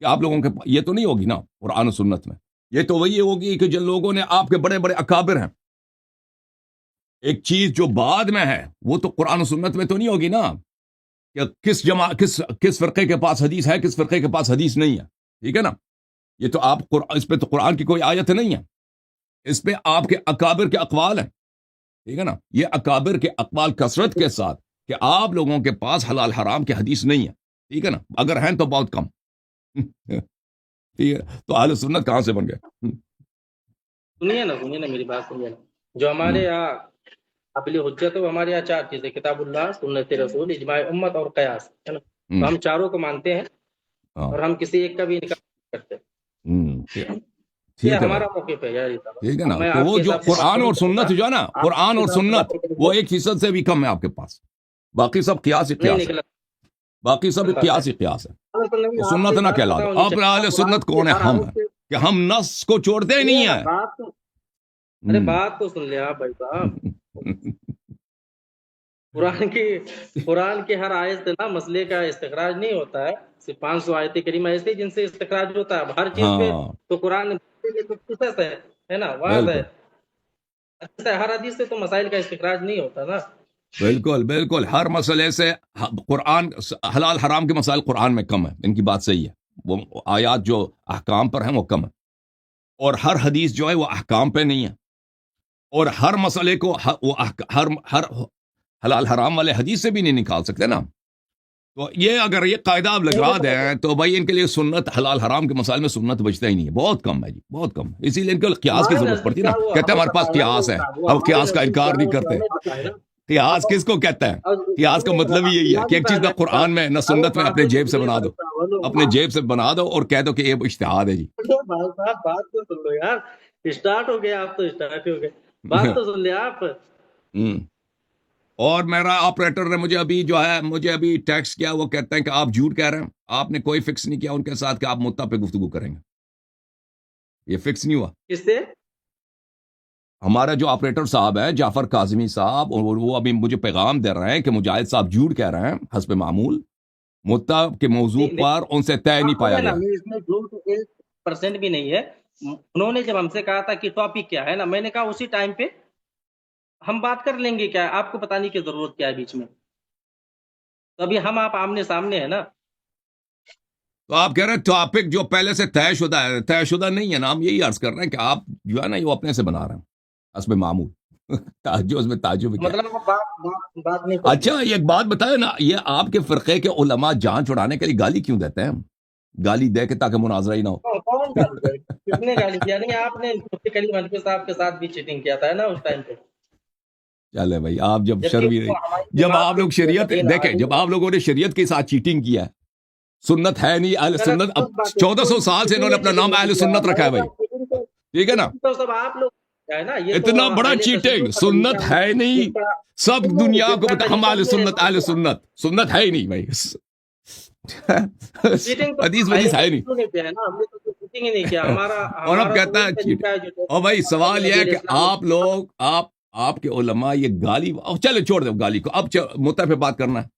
کہ آپ لوگوں کے یہ تو نہیں ہوگی نا قرآن و سنت میں. یہ تو وہی ہوگی کہ جن لوگوں نے آپ کے بڑے بڑے اکابر ہیں. ایک چیز جو بعد میں ہے وہ تو قرآن و سنت میں تو نہیں ہوگی نا کہ کس فرقے کے پاس حدیث ہے, کس فرقے کے پاس حدیث نہیں ہے. ٹھیک ہے نا. یہ تو آپ اس پہ تو قرآن کی کوئی آیت نہیں ہے, اس پہ آپ کے اکابر کے اقوال ہیں. ٹھیک ہے نا. یہ اکابر کے اقوال کثرت کے ساتھ کہ آپ لوگوں کے پاس حلال حرام کی حدیث نہیں ہے. ٹھیک ہے نا. اگر ہیں تو بہت کم. ٹھیک ہے. تو اہل سنت کہاں سے بن گئے؟ سنیے نا میری بات سنیے نا. جو ہمارے یہاں قابل حجت ہے وہ ہمارے یہاں 4 چیزیں: کتاب اللہ، سنت رسول، اجماع امت اور قیاس، ہے نا. تو ہم چاروں کو مانتے ہیں اور ہم کسی ایک کا بھی انکار نہیں کرتے. یہ ٹھیک ہے ہمارا موقف ہے یار. ٹھیک ہے نا. تو وہ جو قرآن اور سنت جو ہے نا, قرآن اور سنت وہ 1% سے بھی کم ہے آپ کے پاس. باقی سب قیاس ہی قیاس ہے. باقی سب قیاس ہی قیاس ہے. تو سنت نہ کہلا دو. آپ اہل سنت کون ہے؟ ہم ہیں کہ ہم نص کو چھوڑتے ہی نہیں ہیں. ارے بات تو سن لیا بھائی صاحب. قرآن کی ہر آیت سے نا مسئلے کا استخراج نہیں ہوتا ہے. صرف 500 آیت کریمہ ایسے جن سے استخراج ہوتا ہے. ہر چیز پہ تو قرآن ہے نا, واضح ہے. ہر حدیث سے تو مسائل کا استخراج نہیں ہوتا نا. بالکل بالکل. ہر مسئلے سے قرآن حلال حرام کے مسائل قرآن میں کم ہے. ان کی بات صحیح ہے. وہ آیات جو احکام پر ہیں وہ کم ہے, اور ہر حدیث جو ہے وہ احکام پہ نہیں ہے. اور ہر مسئلے کو وہ ہر حلال حرام والے حدیث سے بھی نہیں نکال سکتے نا. تو یہ اگر یہ قاعدہ آپ لگا دیں تو بھائی ان کے لیے سنت حلال حرام کے مسائل میں سنت بچتا ہی نہیں ہے. بہت کم ہے جی, بہت کم. اسی لیے ان کو قیاس کی ضرورت پڑتی ہے نا. کہتے ہیں ہمارے پاس قیاس ہے, اب قیاس کا انکار نہیں کرتے. قیاس کس کو کہتا ہے؟ قیاس کا مطلب ہی یہی ہے کہ ایک چیز نہ قرآن میں نہ سنت میں اپنے جیب سے بنا دو, اپنے جیب سے بنا دو اور کہہ دو کہ یہ اجتہاد ہے جی. بات تو سن لو یار. اسٹارٹ ہو گیا, آپ تو اسٹارٹ ہو گئے. بات تو سن لیا آپ. اور میرا آپریٹر نے مجھے ابھی ٹیکسٹ کیا. وہ کہتے ہیں کہ آپ جھوٹ کہہ رہے ہیں. آپ نے کوئی فکس نہیں کیا ان کے ساتھ کہ آپ مدعا پہ گفتگو کریں گے. یہ فکس نہیں ہوا. کس سے؟ ہمارا جو آپریٹر صاحب ہے جعفر کاظمی صاحب, اور وہ ابھی مجھے پیغام دے رہے ہیں کہ مجاہد صاحب جھوٹ کہہ رہے ہیں حسب معمول. مدعا کے موضوع پر ان سے طے نہیں پایا گیا. اس میں جھوٹ 1% بھی نہیں ہے. انہوں نے جب ہم سے کہا تھا کہ ٹاپک کیا ہے نا, میں نے کہا اسی ٹائم پہ ہم بات کر لیں گے. کیا آپ کو بتانے کی ضرورت کیا ہے بیچ میں؟ تو ابھی ہم آپ آمنے سامنے ہیں نا. تو آپ کہہ رہے ہیں ٹاپک جو پہلے سے طے شدہ ہے, طے شدہ نہیں ہے نا. ہم یہی عرض کر رہے ہیں کہ آپ جو ہے نا وہ اپنے سے بنا رہے ہیں حسب معمول. اس میں تعجب مطلب بات نہیں. اچھا ایک بات بتائے نا, یہ آپ کے فرقے کے علماء جان چھڑانے کے لیے گالی کیوں دیتے ہیں؟ گالی دے کے تاکہ مناظرہ ہی نہ ہو. کس نے گالی دیا؟ نہیں, آپ نے کریم حنفی صاحب کے ساتھ بھی چیٹنگ کیا تھا نا اس ٹائم پہ. چلے بھائی, آپ جب آپ لوگ شریعت دیکھیں, جب آپ لوگوں نے شریعت کے ساتھ چیٹنگ کیا ہے, سنت ہے نہیں اہل سنت. اب 1400 سال سے انہوں نے اپنا نام اہل سنت رکھا ہے بھائی. ٹھیک ہے نا. تو سب آپ لوگ اتنا بڑا چیٹنگ, سنت ہے نہیں. سب دنیا کو ہم اہل سنت ہے ہی نہیں بھائی. حدیث ہے نہیں. اور اب کہتا ہے اور بھائی سوال یہ ہے کہ آپ لوگ آپ کے علماء یہ گالی, چلے چھوڑ دو گالی کو. اب مدعا پہ بات کرنا ہے,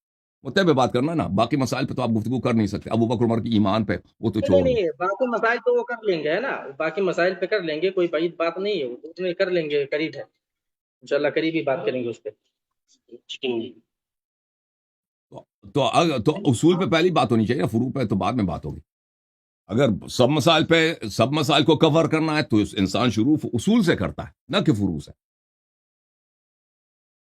مدعا پہ بات کرنا نا. باقی مسائل پہ تو آپ گفتگو کر نہیں سکتے. ابو بکر عمر کی ایمان پہ وہ تو چھوڑ. نہیں, باقی مسائل تو وہ کر لیں گے نا. باقی مسائل پہ کر لیں گے, کوئی بعید بات نہیں ہے. اس میں کر لیں گے, قریب ہے انشاءاللہ, قریب ہی بات کریں گے اس پہ. تو اصول پہ پہلی بات ہونی چاہیے نا, فروع پہ تو بعد میں بات ہوگی. اگر سب مسائل کو کور کرنا ہے تو انسان شروع اصول سے کرتا ہے نہ کہ فروع سے.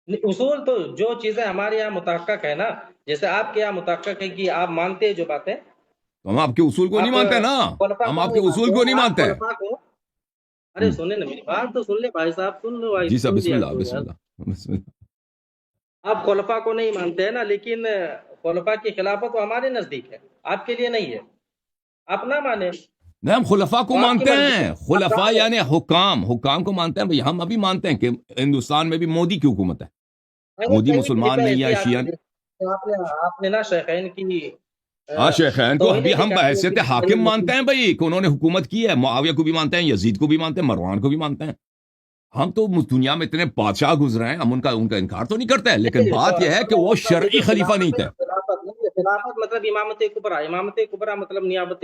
اصول تو جو چیزیں ہمارے یہاں متحقق ہے نا, جیسے آپ کے یہاں متحقق ہے کہ آپ مانتے ہیں جو باتیں, تو ہم آپ کے اصول کو نہیں مانتے نا. ہم آپ کے اصول کو نہیں مانتے. ارے سنیں نا میری بات تو سن لے بھائی صاحب, سن لو. جی صاحب بسم اللہ. آپ خلفاء کو نہیں مانتے ہیں نا, لیکن خلفاء کی خلافت تو ہمارے نزدیک ہے, آپ کے لیے نہیں ہے. آپ نہ مانیں. نہیں, ہم خلفاء کو مانتے ہیں. خلفاء یعنی حکام کو مانتے ہیں. ہم ابھی مانتے ہیں کہ ہندوستان میں بھی مودی کی حکومت ہے. مودی مسلمان نہیں ہے, شیعہ. آپ نے نا شیخین کی شیخین کو ابھی ہم بحیثیت حاکم مانتے ہیں بھائی, کہ انہوں نے حکومت کی ہے. معاویہ کو بھی مانتے ہیں, یزید کو بھی مانتے ہیں, مروان کو بھی مانتے ہیں. ہم تو دنیا میں اتنے بادشاہ گزرے ہیں, ہم ان کا انکار تو نہیں کرتے, لیکن بات یہ ہے کہ وہ شرعی خلیفہ نہیں تھے. خلافت مطلب امامت کبریٰ, امامت کبریٰ مطلب نیابت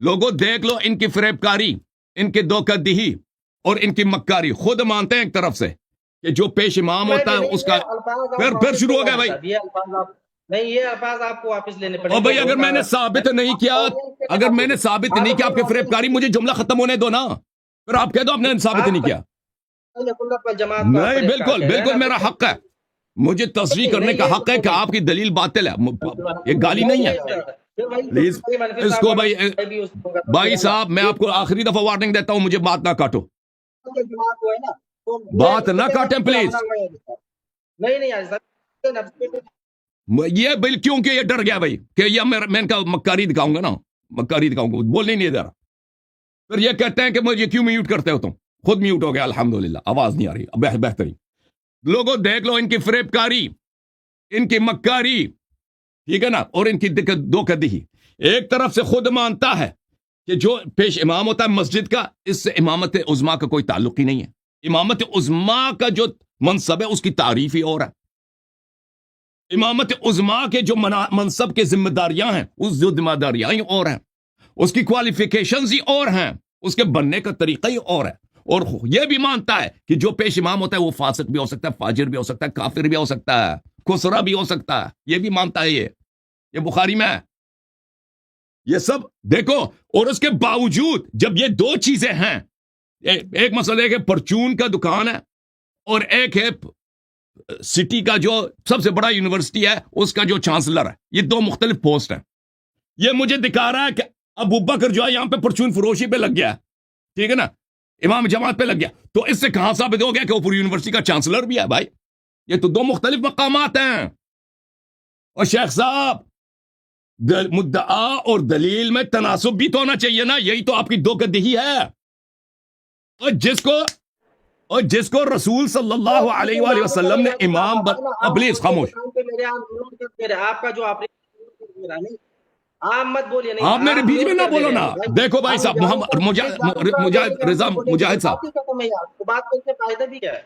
لوگوں دیکھ لو ان کی فریب کاری، ان کی دھوکہ دہی اور ان کی مکاری. خود مانتے ہیں ایک طرف سے کہ جو پیش امام ہوتا ہے اس کا. پھر شروع ہو گیا بھائی. نہیں، یہ الفاظ آپ کو واپس لینے پڑیں اور بھائی اگر میں نے ثابت نہیں کیا، اگر میں نے ثابت نہیں کیا آپ کی فریب کاری، مجھے جملہ ختم ہونے دو نا. پھر آپ کہہ دو آپ نے ثابت نہیں کیا. نہیں، بالکل بالکل میرا حق ہے، مجھے تصریح کرنے کا حق ہے کہ آپ کی دلیل باطل ہے. یہ گالی نہیں ہے. پلیز اس کو بھائی صاحب، میں آپ کو آخری دفعہ وارننگ دیتا ہوں، مجھے بات نہ کاٹو. بات نہ کاٹیں پلیز. یہ بل کیونکہ یہ ڈر گیا بھائی کہ یہ میں ان کا مکاری دکھاؤں گا نا، مکاری دکھاؤں گا، بولنے نہیں دے رہا. پھر یہ کہتے ہیں کہ مجھے کیوں میوٹ کرتے ہو تم. خود میوٹ ہو گیا الحمدللہ، آواز نہیں آ رہی. بہترین. لوگوں دیکھ لو ان کی فریب کاری، ان کی مکاری، ٹھیک ہے نا، اور ان کی دھوکہ دہی. ایک طرف سے خود مانتا ہے کہ جو پیش امام ہوتا ہے مسجد کا، اس سے امامت عظما کا کوئی تعلق ہی نہیں ہے. امامت عظما کا جو منصب ہے اس کی تعریف ہی اور ہے. امامت عظما کے جو منصب کے ذمہ داریاں ہیں، اس جو ذمہ داریاں ہی اور ہیں، اس کی کوالیفیکیشنز ہی اور ہیں، اس کے بننے کا طریقہ ہی اور ہے. اور یہ بھی مانتا ہے کہ جو پیش امام ہوتا ہے وہ فاسق بھی ہو سکتا ہے، فاجر بھی ہو سکتا ہے، کافر بھی ہو سکتا ہے، خسرا بھی ہو سکتا ہے. یہ بھی مانتا ہے. یہ بخاری میں ہے. یہ سب دیکھو. اور اس کے باوجود جب یہ دو چیزیں ہیں، ایک مسئلہ ہے کہ پرچون کا دکان ہے، اور ایک ہے سٹی کا جو سب سے بڑا یونیورسٹی ہے اس کا جو چانسلر ہے. یہ دو مختلف پوسٹ ہیں. یہ مجھے دکھا رہا ہے کہ ابو بکر جو ہے یہاں پہ پرچون فروشی پہ لگ گیا، ٹھیک ہے نا، امام جماعت پہ لگ گیا. تو اس سے کہاں ثابت ہو گیا کہ وہ پوری یونیورسٹی کا چانسلر بھی ہے؟ بھائی یہ تو دو مختلف مقامات ہیں. اور شیخ صاحب، مدعا اور دلیل میں تناسب بھی تو ہونا چاہیے نا. یہی تو آپ کی دھوکہ دہی ہے. اور جس کو رسول صلی اللہ علیہ وآلہ وسلم نے امام پلیز خاموش. آپ کا جو آپ مت بولیے، آپ میرے بیچ میں نہ بولو نا. دیکھو بھائی صاحب، مجاہد رضا مجاہد صاحب، بات کرنے کا فائدہ بھی کیا ہے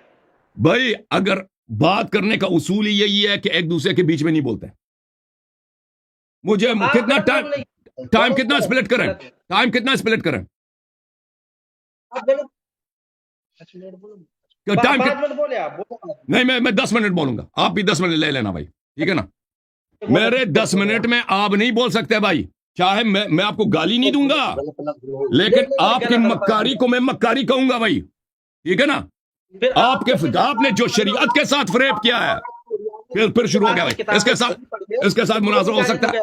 بھائی؟ اگر بات کرنے کا اصول ہی یہی ہے کہ ایک دوسرے کے بیچ میں نہیں بولتے. مجھے کتنا ٹائم کتنا اسپلٹ کریں؟ ٹائم کتنا اسپلٹ کریں؟ نہیں، میں 10 منٹ بولوں گا، آپ بھی 10 منٹ لے لینا بھائی، ٹھیک ہے نا. میرے 10 منٹ میں آپ نہیں بول سکتے بھائی. چاہے میں آپ کو گالی نہیں دوں گا، لیکن آپ کی مکاری کو میں مکاری کہوں گا بھائی، ٹھیک ہے نا. آپ نے جو شریعت کے ساتھ فریب کیا ہے، پھر شروع ہو گیا بھائی. اس کے ساتھ مناظرہ ہو سکتا ہے.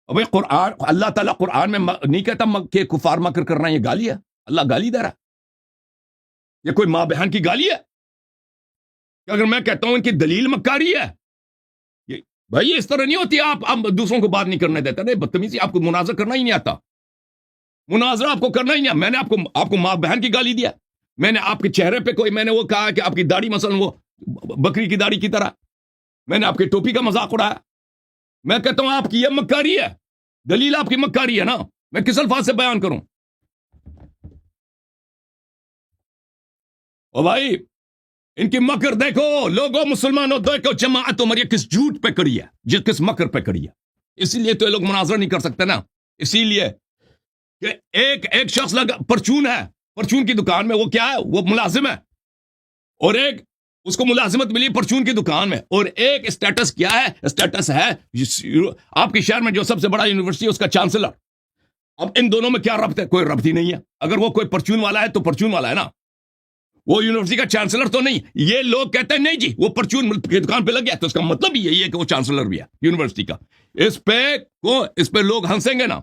بھائی قرآن، اللہ تعالیٰ قرآن میں نہیں کہتا کہ کفار مکر کرنا یہ گالی ہے. اللہ گالی دے رہا ہے. یہ کوئی ماں بہن کی گالی ہے کہ اگر میں کہتا ہوں ان کی دلیل مکاری ہے؟ بھائی اس طرح نہیں ہوتی. آپ دوسروں کو بات نہیں کرنے دیتے. نہیں، بدتمیزی. آپ کو مناظرہ کرنا ہی نہیں آتا. مناظرہ آپ کو کرنا ہی نہیں. میں نے آپ کو ماں بہن کی گالی دیا. میں نے آپ کے چہرے پہ میں نے وہ کہا کہ آپ کی داڑھی مثلا وہ بکری کی داڑھی کی طرح. میں نے آپ کی ٹوپی کا مذاق اڑایا. میں کہتا ہوں آپ کی یہ مکاری ہے، دلیل آپ کی مکاری ہے نا. میں کس الفاظ سے بیان کروں؟ او بھائی ان کی مکر دیکھو. لوگوں مسلمانوں دیکھو، جماعت عمریہ کس جھوٹ پہ کڑی ہے، کس مکر پہ کڑی ہے. اسی لیے تو یہ لوگ مناظرہ نہیں کر سکتے نا. اسی لیے کہ ایک شخص لگا پرچون ہے، پرچون کی دکان میں وہ کیا ہے، وہ ملازم ہے. اور ایک اس کو ملازمت ملی پرچون کی دکان میں. اور ایک اسٹیٹس کیا ہے؟ اسٹیٹس ہے آپ کے شہر میں جو سب سے بڑا یونیورسٹی ہے اس کا چانسلر. اب ان دونوں میں کیا ربط ہے؟ کوئی ربط ہی نہیں ہے. اگر وہ کوئی پرچون والا ہے تو پرچون والا ہے نا، وہ یونیورسٹی کا چانسلر تو نہیں. یہ لوگ کہتے ہیں نہیں جی وہ پرچون کی دکان پہ لگ گیا، تو اس کا مطلب یہی ہے کہ وہ چانسلر بھی ہے یونیورسٹی کا. اس پہ لوگ ہنسیں گے نا.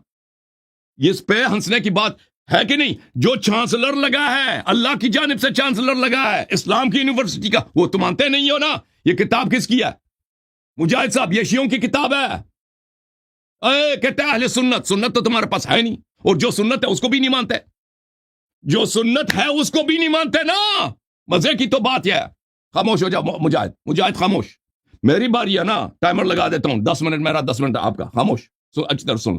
اس پہ ہنسنے کی بات ہے کہ نہیں؟ جو چانسلر لگا ہے اللہ کی جانب سے، چانسلر لگا ہے اسلام کی یونیورسٹی کا، وہ تو مانتے نہیں ہو نا. یہ کتاب کس کی ہے مجاہد صاحب؟ یہ شیعوں کی کتاب ہے. کہتے ہیں اہل سنت. سنت تو تمہارے پاس ہے نہیں، اور جو سنت ہے اس کو بھی نہیں مانتے. جو سنت ہے اس کو بھی نہیں مانتے نا. مزے کی تو بات یہ ہے. خاموش ہو جاؤ مجاہد خاموش. میری باری ہے نا، ٹائمر لگا دیتا ہوں. 10 منٹ میرا، 10 منٹ آپ کا. خاموش. اچھی طرح سن.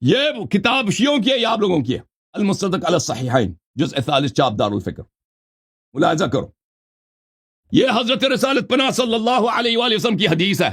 یہ کتاب شیعوں کی ہے یا آپ لوگوں کی ہے؟ المصدق علی الصحیحین جزء 43 چاپ دار الفکر. ملاحظہ کرو، یہ حضرت رسالت پناہ صلی اللہ علیہ وآلہ وسلم کی حدیث ہے.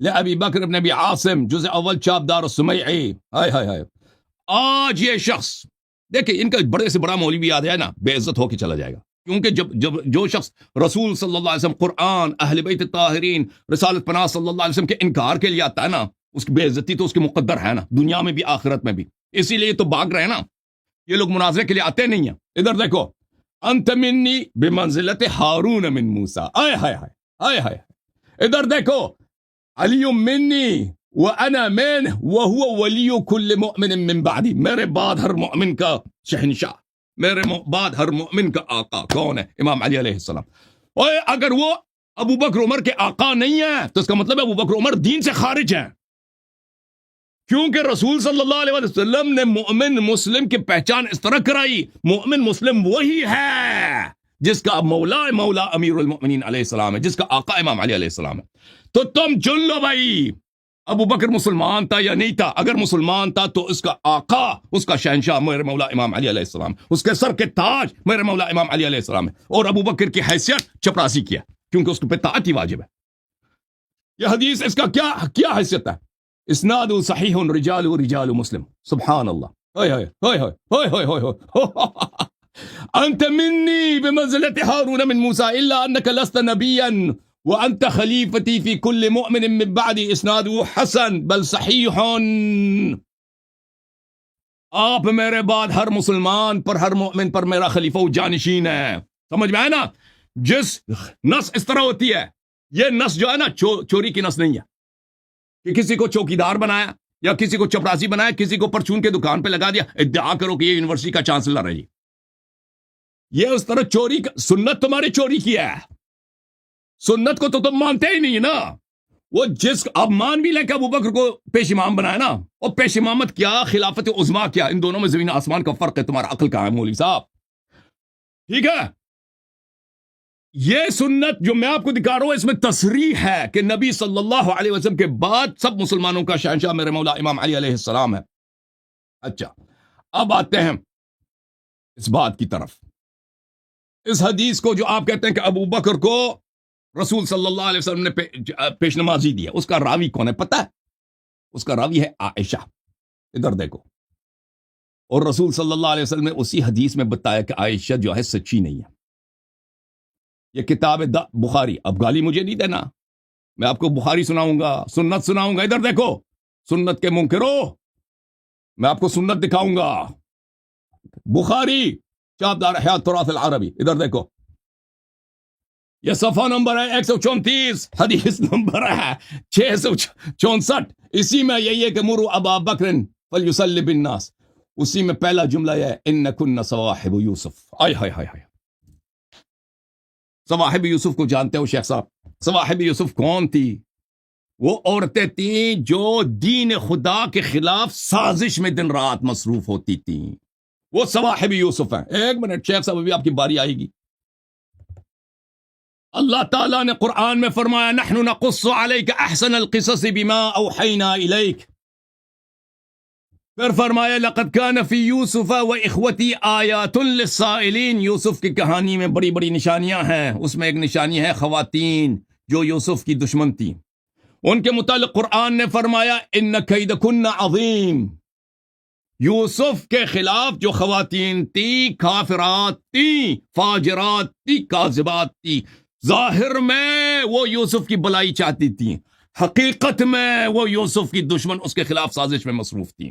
لأبی بکر بن ابی عاصم جزء اول چاپ دار السمیعی. ہائے ہائے ہائے. آج یہ شخص دیکھیں ان کا بڑے سے بڑا مولوی آ جائے نا بے عزت ہو کے چلا جائے گا. کیونکہ جب جو شخص رسول صلی اللہ علیہ وسلم، قرآن، اہل بیت طاہرین، رسالت پناہ صلی اللہ علیہ وسلم کے انکار کے لیے آتا ہے نا، اس کی بے عزتی تو اس کی مقدر ہے نا، دنیا میں بھی آخرت میں بھی. اسی لیے تو بھاگ رہے ہیں نا، یہ لوگ مناظرے کے لیے آتے نہیں ہیں. ادھر دیکھو، انت منی بمنزلت ہارون من موسیٰ. آئے ہائے ہائے ہائے ہائے. ادھر دیکھو، علی منی وانا منہ وهو ولی کل مؤمن من بعدی. میرے بعد ہر مؤمن کا شہنشاہ، میرے بعد ہر مؤمن کا آقا کون ہے؟ امام علی علیہ السلام. اوے اگر وہ ابو بکر عمر کے آقا نہیں ہے تو اس کا مطلب ہے ابو بکر عمر دین سے خارج ہیں. کیونکہ رسول صلی اللہ علیہ وسلم نے مؤمن مسلم کی پہچان اس طرح کرائی. مؤمن مسلم وہی ہے جس کا مولا امیر المؤمنین علیہ السلام ہے، جس کا آقا امام علی علیہ السلام ہے. تو تم چن لو بھائی، ابو بکر مسلمان تھا یا نہیں تھا؟ اگر مسلمان تھا تو اس کا آقا، اس کا شہنشاہ میرے مولا امام علی علیہ السلام، اس کے سر کے تاج میرے مولا امام علی علیہ السلام ہے. اور ابو بکر کی حیثیت چپراسی کیا، کیونکہ اس پہ طاعت ہی واجب ہے. یہ حدیث اس کا کیا حیثیت ہے؟ اسناد صحیح رجال مسلم. سبحان اللہ. ہائے ہائے ہائے ہائے ہائے ہائے ہائے. انت منی بمنزلت ہارون من موسیٰ الا انک لست نبیا وانت خلیفتی فی کل مؤمن من بعدی. اسناد حسن بل صحیح. آپ میرے بعد ہر مسلمان پر، ہر مؤمن پر میرا خلیفہ و جانشین ہے. سمجھ میں آئے نا؟ جس نس اس طرح ہوتی ہے، یہ نس جو ہے نا چوری کی نس نہیں ہے کہ کسی کو چوکیدار بنایا یا کسی کو چپراسی بنایا، کسی کو پرچون کے دکان پہ لگا دیا، ادعا کرو کہ یہ یونیورسٹی کا چانسلر ہے. یہ اس طرح چوری سنت تمہاری چوری کیا ہے. سنت کو تو تم مانتے ہی نہیں نا. وہ جس اب مان بھی لے کہ ابو بکر کو پیش امام بنایا نا، اور پیش امامت کیا، خلافت عظما کیا، ان دونوں میں زمین آسمان کا فرق ہے. تمہارا عقل کہاں ہے مولوی صاحب؟ ٹھیک ہے، یہ سنت جو میں آپ کو دکھا رہا ہوں اس میں تصریح ہے کہ نبی صلی اللہ علیہ وسلم کے بعد سب مسلمانوں کا شہنشاہ میرے مولا امام علی علیہ السلام ہے. اچھا، اب آتے ہیں اس بات کی طرف. اس حدیث کو جو آپ کہتے ہیں کہ ابو بکر کو رسول صلی اللہ علیہ وسلم نے پیش نمازی دیا، اس کا راوی کون ہے پتہ ہے؟ اس کا راوی ہے عائشہ. ادھر دیکھو، اور رسول صلی اللہ علیہ وسلم نے اسی حدیث میں بتایا کہ عائشہ جو ہے سچی نہیں ہے. یہ کتاب بخاری. اب گالی مجھے نہیں دینا، میں آپ کو بخاری سناؤں گا، سنت سناؤں گا. ادھر دیکھو، سنت کے منکرو، میں آپ کو سنت دکھاؤں گا. بخاری چاپ دار احیاء تراث العربی. ادھر دیکھو، یہ صفحہ نمبر ہے 134، حدیث نمبر ہے 664. اسی میں یہی ہے کہ مرو ابا بکر فلیصلی بالناس. اسی میں پہلا جملہ ہے انکن صواحب یوسف. آئے ہائے ہائے ہائے. صواحب یوسف کو جانتے ہو شیخ صاحب؟ صواحب یوسف کون تھی؟ وہ عورتیں تھیں جو دین خدا کے خلاف سازش میں دن رات مصروف ہوتی تھیں. وہ صواحب یوسف ہیں. ایک منٹ شیخ صاحب، ابھی آپ کی باری آئے گی. اللہ تعالیٰ نے قرآن میں فرمایا نحن نقص علیک احسن القصص بما اوحینا الیک. پھر فرمایا لقد کان فی یوسف و اخوتی آیات للسائلین. یوسف کی کہانی میں بڑی بڑی نشانیاں ہیں. اس میں ایک نشانی ہے خواتین جو یوسف کی دشمن تھیں. ان کے متعلق قرآن نے فرمایا ان کیدکن عظیم. یوسف کے خلاف جو خواتین تھی، کافرات تھی، فاجرات تھی، کاذبات تھی. ظاہر میں وہ یوسف کی بلائی چاہتی تھی، حقیقت میں وہ یوسف کی دشمن اس کے خلاف سازش میں مصروف تھی.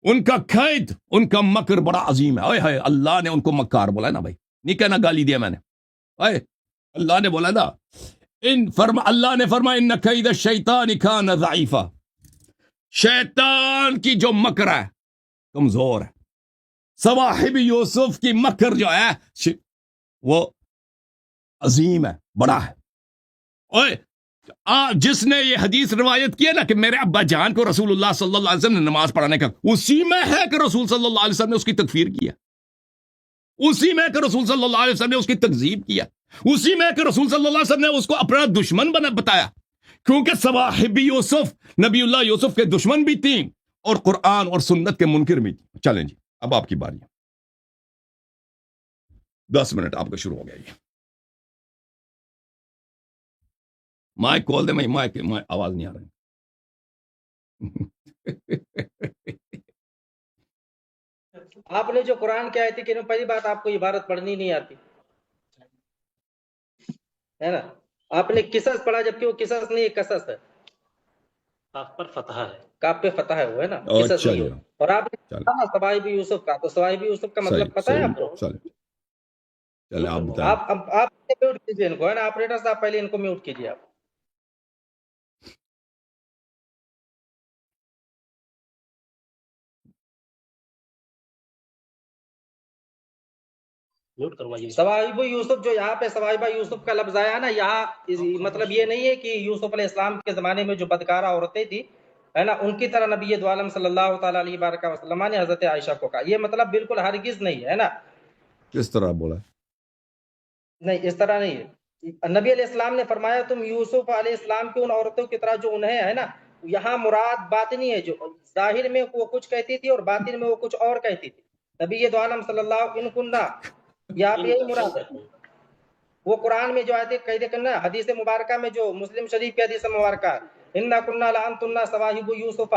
ان کا قید، ان کا مکر بڑا عظیم ہے. اوئے ہائے، اللہ نے ان کو مکار بولا نا بھائی، نہیں کہنا گالی دیا میں نے. اوئے اللہ نے بولا نا، اللہ نے فرمایا ان کید الشیطان کان ضعیفا. شیطان کی جو مکر ہے کمزور ہے. صواحب یوسف کی مکر جو ہے وہ عظیم ہے، بڑا ہے. اوئے جس نے یہ حدیث روایت کیا نا کہ میرے ابا جان کو رسول اللہ صلی اللہ علیہ وسلم نے نماز پڑھانے کا، اسی میں ہے کہ رسول صلی اللہ علیہ وسلم نے اس کی تکفیر کیا. اسی میں کہ رسول صلی اللہ علیہ وسلم نے اس کی تکذیب کیا. اسی میں کہ رسول صلی اللہ علیہ وسلم نے اس کو اپنا دشمن بتایا. کیونکہ صواحب یوسف نبی اللہ یوسف کے دشمن بھی تھیں اور قرآن اور سنت کے منکر بھی تھیں. چلیں جی، اب آپ کی باری ہے. 10 منٹ آپ کا شروع ہو گیا. یہ مائک کھول دے. میں مائک آواز نہیں آ رہی. آپ نے جو قرآن کی آیت کی پہلی بات آپ کو عبارت پڑھنی نہیں آتی ہے نا. آپ نے قصص پڑھا جبکہ وہ قصص نہیں قصص ہے. کاف پر فتح ہے, کاف پہ فتح ہے وہ ہے نا, قصص اچھا نہیں جی, ہو. اور آپ نے کہا صواحب یوسف کا, تو صواحب یوسف کا صحیح مطلب پتہ ہے صحیح. آپ کو؟ چلے آپ بتائیں. آپ میوٹ کیجیے ان کو ہے نا, آپریٹر صاحب پہلے ان کو میوٹ کیجیے. آپ صواحب یوسف جو یہاں پہ صواحب یوسف کا لفظ آیا نا, یہاں مطلب یہ نہیں ہے کہ یوسف علیہ السلام کے زمانے میں جو بدکارہ عورتیں تھی ہے نا, ان کی طرح نبی دو عالم صلی اللہ تعالیٰ علیہ وسلم نے حضرت عائشہ کو کہا. یہ مطلب بالکل ہرگز نہیں ہے نا. کس طرح بولا؟ نہیں, اس طرح نہیں ہے. نبی علیہ السلام نے فرمایا تم یوسف علیہ السلام کی ان عورتوں کی طرح جو انہیں ہے نا, یہاں مراد باطنی ہے, جو ظاہر میں وہ کچھ کہتی تھی اور باطن میں وہ کچھ اور کہتی تھی. نبی دو عالم صلی اللہ ان کننا, یہاں پہ یہی مراد ہے. وہ قرآن میں جو آیت قید کرنا, حدیث مبارکہ میں جو مسلم شریف کی حدیث مبارکہ انا کننا لانتنا صواحب یوسف,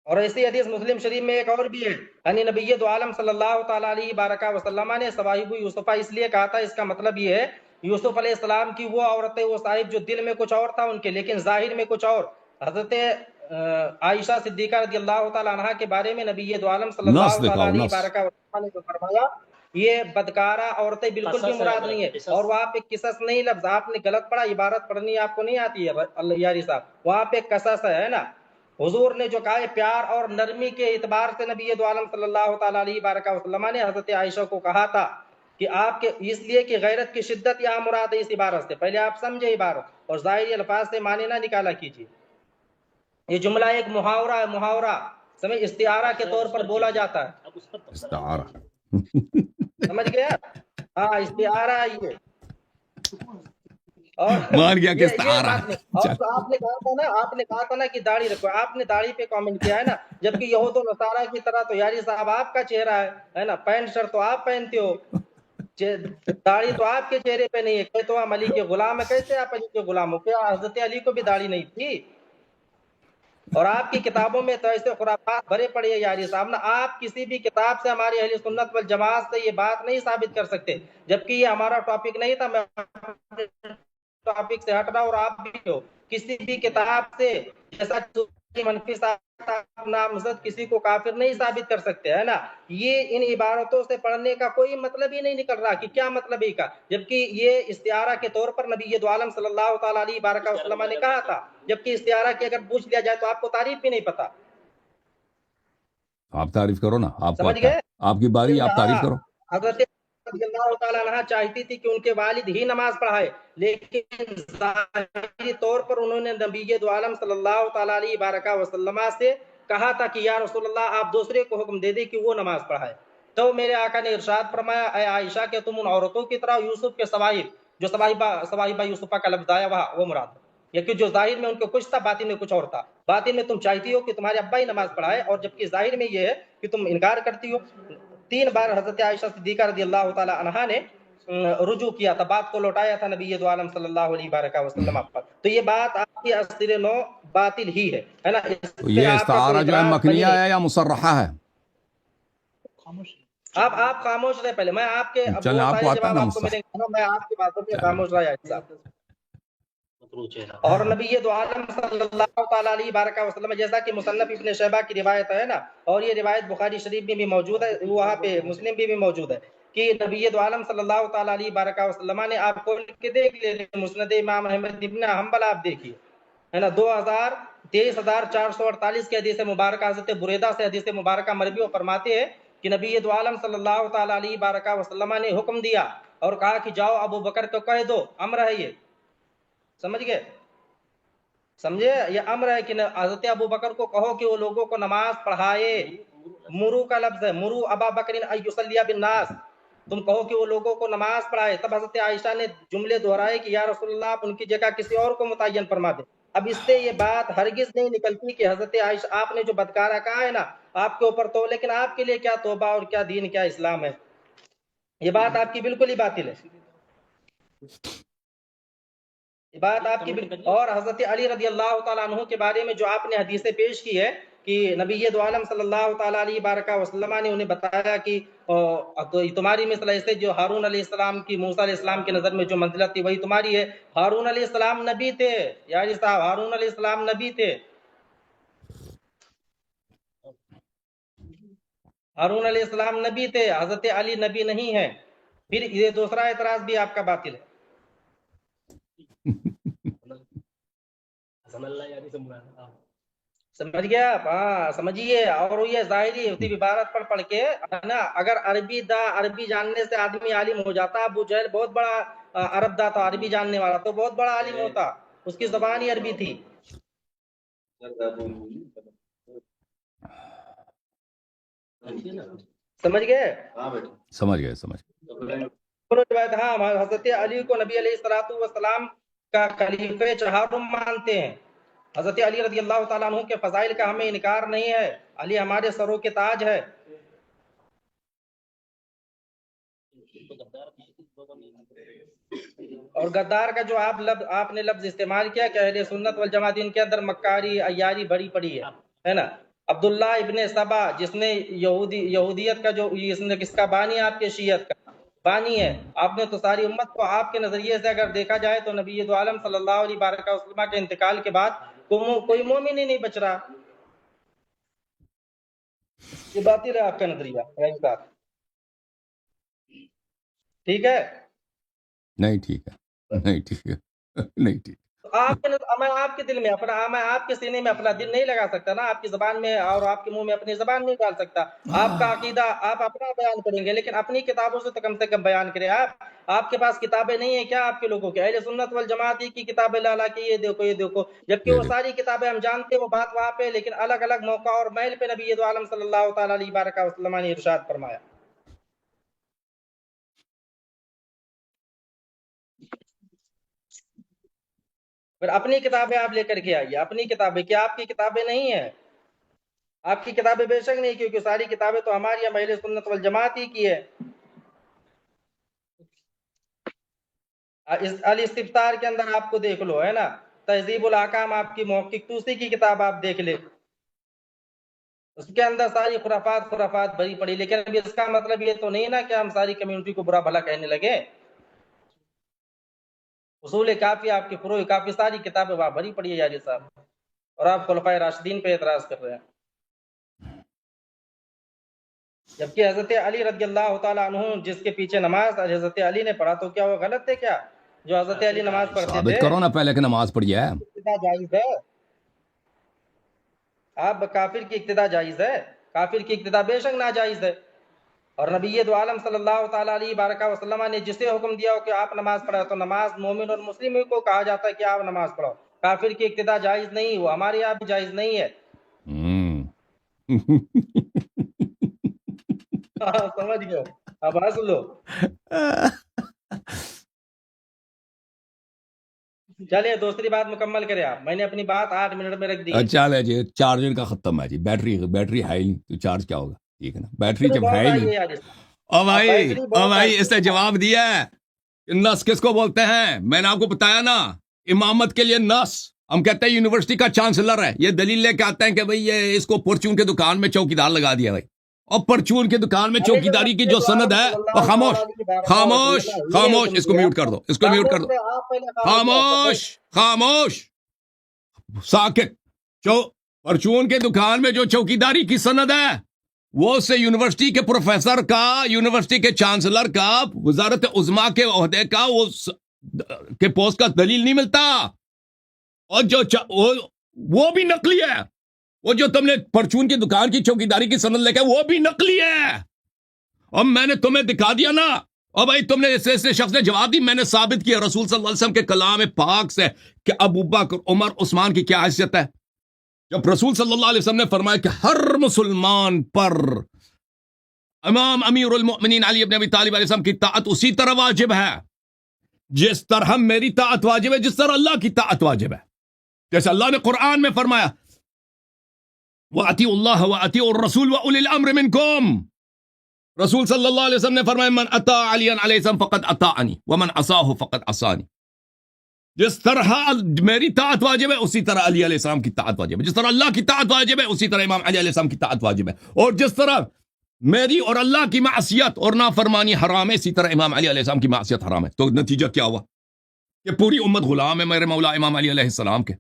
اور ایسی حدیث مسلم شریف میں ایک اور بھی ہے, یعنی نبی دو عالم صلی اللہ تعالیٰ علیہ بارکہ وسلم نے صواحب یوسفہ اس لیے کہا تھا, اس کا مطلب یہ ہے یوسف علیہ السلام کی وہ عورتیں, وہ صاحب جو دل میں کچھ اور تھا ان کے لیکن ظاہر میں کچھ اور. حضرت عائشہ صدیقہ رضی اللہ تعالیٰ عنہا کے بارے میں نبی دو عالم صلی اللہ نص تعالیٰ دکھاؤ, علیہ نص. بارکہ وسلم نے جو فرمایا یہ بدکارہ عورتیں بالکل بھی مراد نہیں ہے. اور وہاں پہ قصص نہیں لفظ, آپ نے غلط پڑھا, عبارت پڑھنی آپ کو نہیں آتی ہے یاری صاحب, وہاں پہ قصص ہے نا. حضور نے جو کہا ہے پیار اور نرمی کے اعتبار سے نبی دو عالم صلی اللہ تعالیٰ علیہ بارکہ وسلم نے حضرت عائشہ کو کہا تھا کہ آپ کے, اس لیے کہ غیرت کی شدت یہاں مراد ہے اس عبارت سے. پہلے آپ سمجھے عبارت اور ظاہری الفاظ سے معنی نہ نکالا کیجیے. یہ جملہ ایک محاورہ ہے, محاورہ سمجھ, استعارہ کے طور پر بولا جاتا ہے. استعارہ. سمجھ گیا؟ ہاں استعارہ یہ. اور مان گیا کہ یہ استعارہ. بات نہیں. اور جو آپ نے کہا تھا نا, آپ نے کہا تھا نا کہ داڑھی رکھو, آپ نے داڑھی پہ کامنٹ کیا ہے نا, جبکہ یہود و نصارہ کی طرح تو یاری صاحب آپ کا چہرہ ہے نا, پینٹ شرٹ تو آپ پہنتے ہو, داڑھی تو آپ کے چہرے پہ نہیں ہے. کہ تو ہم علی کے غلام ہیں, کیسے آپ علی کے غلام ہو؟ کیا حضرت علی کو بھی داڑھی نہیں تھی؟ اور آپ کی کتابوں میں تو ایسے خرافات بھرے پڑے ہیں یاری صاحب نا, آپ کسی بھی کتاب سے ہماری اہل سنت والجماعت سے یہ بات نہیں ثابت کر سکتے, جبکہ یہ ہمارا ٹاپک نہیں تھا. میں ٹاپک سے ہٹ رہا, اور آپ بھی ہو کسی بھی کتاب سے جیسا منفی نامزد کسی کو کافر نہیں ثابت کر سکتے ہے نا. یہ ان عبارتوں سے پڑھنے کا کوئی مطلب ہی نہیں نکل رہا کہ کیا مطلب ہے کا, جبکہ یہ استعارہ کے طور پر نبی دو عالم صلی اللہ تعالیٰ علیہ بارکہ وسلم نے کہا تھا, جبکہ استعارہ کی اگر پوچھ لیا جائے تو آپ کو تعریف بھی نہیں پتا. آپ تعریف کرو نا, آپ کو سمجھ آتا ہے, گئے؟ آپ کی باری, آپ تعریف کرو. حضرت رضی اللہ تعالیٰ عنہ چاہتی تھی کہ ان کے والد ہی نماز پڑھائے, لیکن ظاہری طور پر انہوں نے نبی دو عالم صلی اللہ تعالیٰ علیہ بارکہ وسلم سے کہا تھا کہ یا رسول اللہ آپ دوسرے کو حکم دے دیں کہ وہ نماز پڑھائے. تو میرے آقا نے ارشاد فرمایا, اے عائشہ کہ تم ان عورتوں کی طرح یوسف کے صواحب, جو صواحبہ یوسفہ کا لفظ آیا وہاں وہ مراد ہے, یا کہ جو ظاہر میں ان کو کچھ تھا باطن میں کچھ اور تھا. باطن میں تم چاہتی ہو کہ تمہارے ابا ہی نماز پڑھائے, اور جبکہ ظاہر میں یہ ہے کہ تم انکار کرتی ہو. 3 بار حضرت عائشہ صدیقہ رضی اللہ تعالی عنہا نے رجوع کیا تھا, بات کو لوٹایا تھا نبی دو عالم صلی اللہ علیہ وآلہ وسلم پر. تو یہ بات آپ کی اصل نو باطل ہی ہے نا, اس تو پہ یہ آپ کا کوئی استعارہ جو ہے اعتراض مکنیہ صحیح نہیں. ہے یا مصرحہ ہے؟ آپ خاموش رہے پہلے, میں آپ کے چلیں, بہت آپ کو سارے آتا ہے جواب نا آپ کو ملیں گے, میں آپ کی باتوں پہ خاموش رہا صاحب. اور نبی دو عالم صلی اللہ تعالیٰ علیہ وآلہ وسلم, جیسا کہ مصنف ابن شیبہ کی روایت ہے نا, اور یہ روایت بخاری شریف میں بھی موجود ہے, وہاں پہ مسلم بھی موجود ہے, کہ نبی دو عالم صلی اللہ تعالیٰ علیہ وآلہ وسلم نے آپ کو کے دیکھ لے مسند امام احمد ابن حنبل آپ دیکھیے ہے نا, 23,448 کی حدیث مبارکہ حضرت بریدہ سے حدیث مبارکہ مروی و فرماتے ہیں کہ نبی دو عالم صلی اللہ تعالیٰ علیہ وآلہ وسلم نے حکم دیا اور کہا کہ جاؤ ابو بکر کو کہہ دو, امر ہے یہ, سمجھ گئے, سمجھے, یہ امر ہے کہ حضرت ابو بکر کو کہو کہ وہ لوگوں کو نماز پڑھائے. مرو کا لفظ ہے, مرو ابا بکر ان یصلی بالناس, تم کہو کہ وہ لوگوں کو نماز پڑھائے. تب حضرت عائشہ نے جملے دہرائے کہ یا رسول اللہ آپ ان کی جگہ کسی اور کو متعین فرما دیں. اب اس سے یہ بات ہرگز نہیں نکلتی کہ حضرت عائشہ آپ نے جو بدکارہ کہا ہے نا آپ کے اوپر تو, لیکن آپ کے لیے کیا توبہ اور کیا دین کیا اسلام ہے, یہ بات آپ کی بالکل ہی باطل ہے. بات آپ کی اور حضرت علی رضی اللہ تعالیٰ عنہ کے بارے میں جو آپ نے حدیثیں پیش کی ہے کہ نبی دو عالم صلی اللہ تعالیٰ علیہ بارکہ وسلم نے انہیں بتایا کہ تمہاری مثل ایسے جو ہارون علیہ السلام کی موسیٰ علیہ السلام کی نظر میں جو منزلت تھی وہی تمہاری ہے. ہارون علیہ السلام نبی تھے یاری صاحب, ہارون علیہ السلام نبی تھے. ہارون علیہ السلام نبی تھے, حضرت علی نبی نہیں ہے. پھر یہ دوسرا اعتراض بھی آپ کا باطل ہے. سمجھ گیا آپ؟ ہاں سمجھیے. اور یہ ظاہری ہوتی عبارت پڑھ کے نا, اگر عربی جاننے سے آدمی عالم ہو جاتا, ابو جہل بہت بڑا عرب دا تھا, عربی جاننے والا, تو بہت بڑا عالم ہوتا, اس کی زبان ہی عربی تھی. سمجھ گئے؟ سمجھ گئے. ہاں, حضرت علی کو نبی علیہ السلام کا خلیفہ چہارم مانتے ہیں. حضرت علی رضی اللہ تعالیٰ عنہ کے فضائل کا ہمیں انکار نہیں ہے. علی ہمارے سروں کے تاج ہے. اور غدار کا جو آپ نے لفظ استعمال کیا کہ اہل سنت والجماعت ان کے اندر مکاری عیاری بڑی پڑی ہے نا. عبداللہ ابن سبا جس نے یہودیت کا جو کس کا بانی, آپ کے شیعت کا بانی ہے. آپ نے تو ساری امت کو آپ کے نظریے سے اگر دیکھا جائے تو نبی دو عالم صلی اللہ علیہ وسلم کے انتقال کے بعد کوئی مومن ہی نہیں بچ رہا. یہ باطل ہے آپ کا نظریہ. ٹھیک ہے؟ نہیں ٹھیک ہے, نہیں ٹھیک ہے, نہیں ٹھیک. میں آپ کے دل میں اپنا, میں آپ کے سینے میں اپنا دل نہیں لگا سکتا نا, آپ کی زبان میں اور آپ کے منہ میں اپنی زبان نہیں ڈال سکتا. آپ کا عقیدہ آپ اپنا بیان کریں گے, لیکن اپنی کتابوں سے کم بیان کریں. آپ کے پاس کتابیں نہیں ہیں کیا آپ کے لوگوں کے؟ اہل سنت والجماعت کی کتابیں لا کے یہ دیکھو, جبکہ وہ ساری کتابیں ہم جانتے ہیں, وہ بات وہاں پہ, لیکن الگ الگ موقع اور محل پہ نبی دو عالم صلی اللہ تعالیٰ علیہ وآلہ وسلم نے ارشاد فرمایا. پھر اپنی کتابیں آپ لے کر کے آئیے. اپنی کتابیں, کیا آپ کی کتابیں نہیں ہیں؟ آپ کی کتابیں بے شک نہیں, کیونکہ ساری کتابیں تو ہماری اہل سنت والجماعت ہی کی ہے. الاستفسار کے اندر آپ کو دیکھ لو, ہے نا, تہذیب الاحکام آپ کی محقق توسی کی کتاب آپ دیکھ لے, اس کے اندر ساری خرافات بھری پڑی. لیکن ابھی اس کا مطلب یہ تو نہیں نا کہ ہم ساری کمیونٹی کو برا بھلا کہنے لگے. اصول کافی, آپ کی فروع کافی, ساری کتابیں وہاں بھری پڑی ہے یاری صاحب, اور آپ خلفائے راشدین پہ اعتراض کر رہے ہیں. جبکہ حضرت علی رضی اللہ تعالیٰ عنہ جس کے پیچھے نماز حضرت علی نے پڑھا, تو کیا وہ غلط تھے کیا جو حضرت علی نماز پڑھتے تھے؟ ثابت کرو نا پہلے کہ نماز پڑھی ہے. اقتداء جائز ہے. آپ کافر کی اقتداء جائز ہے؟ کافر کی اقتداء بے شک ناجائز ہے. اور نبی دو عالم صلی اللہ تعالیٰ علیہ وآلہ وسلم نے جسے حکم دیا ہو کہ آپ نماز پڑھو, تو نماز مومن اور مسلم کو کہا جاتا ہے کہ آپ نماز پڑھو. کافر کی اقتداء جائز نہیں, وہ ہمارے یہاں بھی جائز نہیں ہے. سمجھ گئے؟ اب ہنس لو. چلیے دوسری بات مکمل کریں آپ. میں نے اپنی بات 8 منٹ میں رکھ دی. چلے جی, چارجر کا ختم ہے جی, بیٹری ہے ہی نہیں, تو چارج کیا ہوگا؟ ٹھیک ہے نا, بیٹری جب ہے ہی نہیں. او بھائی اس نے جواب دیا ہے. نس کس کو بولتے ہیں؟ میں نے آپ کو بتایا نا, امامت کے لیے نس. ہم کہتے ہیں یونیورسٹی کا چانسلر ہے, یہ دلیل لے کے آتے ہیں کہ بھئی یہ اس کو پرچون کے دکان میں چوکیدار لگا دیا بھائی. اور پرچون کے دکان میں چوکیداری کی جو سند ہے وہ خاموش, اس کو میوٹ کر دو, خاموش ساکت. پرچون کے دکان میں جو چوکیداری کی سند ہے وہ اس سے یونیورسٹی کے پروفیسر کا, یونیورسٹی کے چانسلر کا, وزارت عظمیٰ کے عہدے کا کے پوسٹ کا دلیل نہیں ملتا. اور جو وہ بھی نقلی ہے. وہ جو تم نے پرچون کی دکان کی چوکیداری کی سند لے کے, وہ بھی نقلی ہے. اور میں نے تمہیں دکھا دیا نا. اور بھائی تم نے ایسے شخص نے جواب دی, میں نے ثابت کیا رسول صلی اللہ علیہ وسلم کے کلام پاک سے کہ ابو بکر, عمر, عثمان کی کیا حیثیت ہے. جب رسول صلی اللہ علیہ وسلم نے فرمایا کہ ہر مسلمان پر امام امیر المؤمنین علی ابن ابی طالب علیہ السلام کی طاعت اسی طرح واجب ہے جس طرح میری طاعت واجب ہے, جس طرح اللہ کی طاعت واجب ہے. جیسے اللہ نے قرآن میں فرمایا وَأَطِيعُوا اللَّهَ وَأَطِيعُوا الرَّسُولَ وَأُولِي الْأَمْرِ مِنْكُمْ, رسول صلی اللہ علیہ وسلم نے فرمایا من اطاع علی علیہ السلام فقد اطاعنی ومن عصاہ فقد عصانی. جس طرح میری طاعت واجب ہے اسی طرح علی علیہ السلام کی طاعت واجب ہے. جس طرح اللہ کی طاعت واجب ہے اسی طرح امام علی علیہ السلام کی طاعت واجب ہے. اور جس طرح میری اور اللہ کی معصیت اور نافرمانی حرام ہے اسی طرح امام علی علیہ السلام کی معصیت حرام ہے. تو نتیجہ کیا ہوا کہ پوری امت غلام ہے میرے مولا امام علی علیہ السلام کے.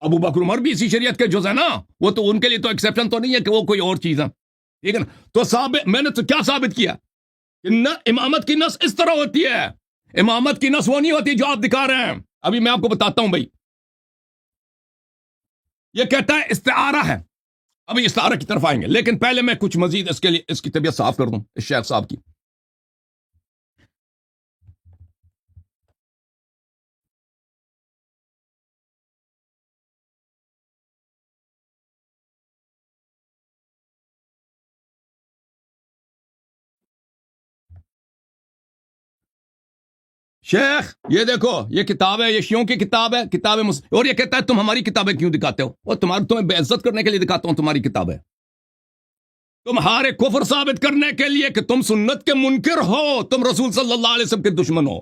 ابو بکر عمر بھی اسی شریعت کے جز ہے نا. وہ تو ان کے لیے تو ایکسیپشن تو نہیں ہے کہ وہ کوئی اور چیز ہے. ٹھیک ہے نا. تو میں نے تو کیا ثابت کیا کہ امامت کی نس اس طرح ہوتی ہے. امامت کی نس وہ نہیں ہوتی جو آپ دکھا رہے ہیں. ابھی میں آپ کو بتاتا ہوں بھائی. یہ کہتا ہے استعارہ ہے. ابھی استعارہ کی طرف آئیں گے لیکن پہلے میں کچھ مزید اس کے لیے اس کی طبیعت صاف کر دوں اس شیخ صاحب کی. شیخ یہ دیکھو یہ کتاب ہے. یہ شیعوں کی کتاب ہے. کتاب اور یہ کہتا ہے تم ہماری کتابیں کیوں دکھاتے ہو. اور تمہیں بے عزت کرنے کے لیے دکھاتا ہوں تمہاری کتابیں. تمہارے کفر ثابت کرنے کے لیے کہ تم سنت کے منکر ہو. تم رسول صلی اللہ علیہ وسلم کے دشمن ہو.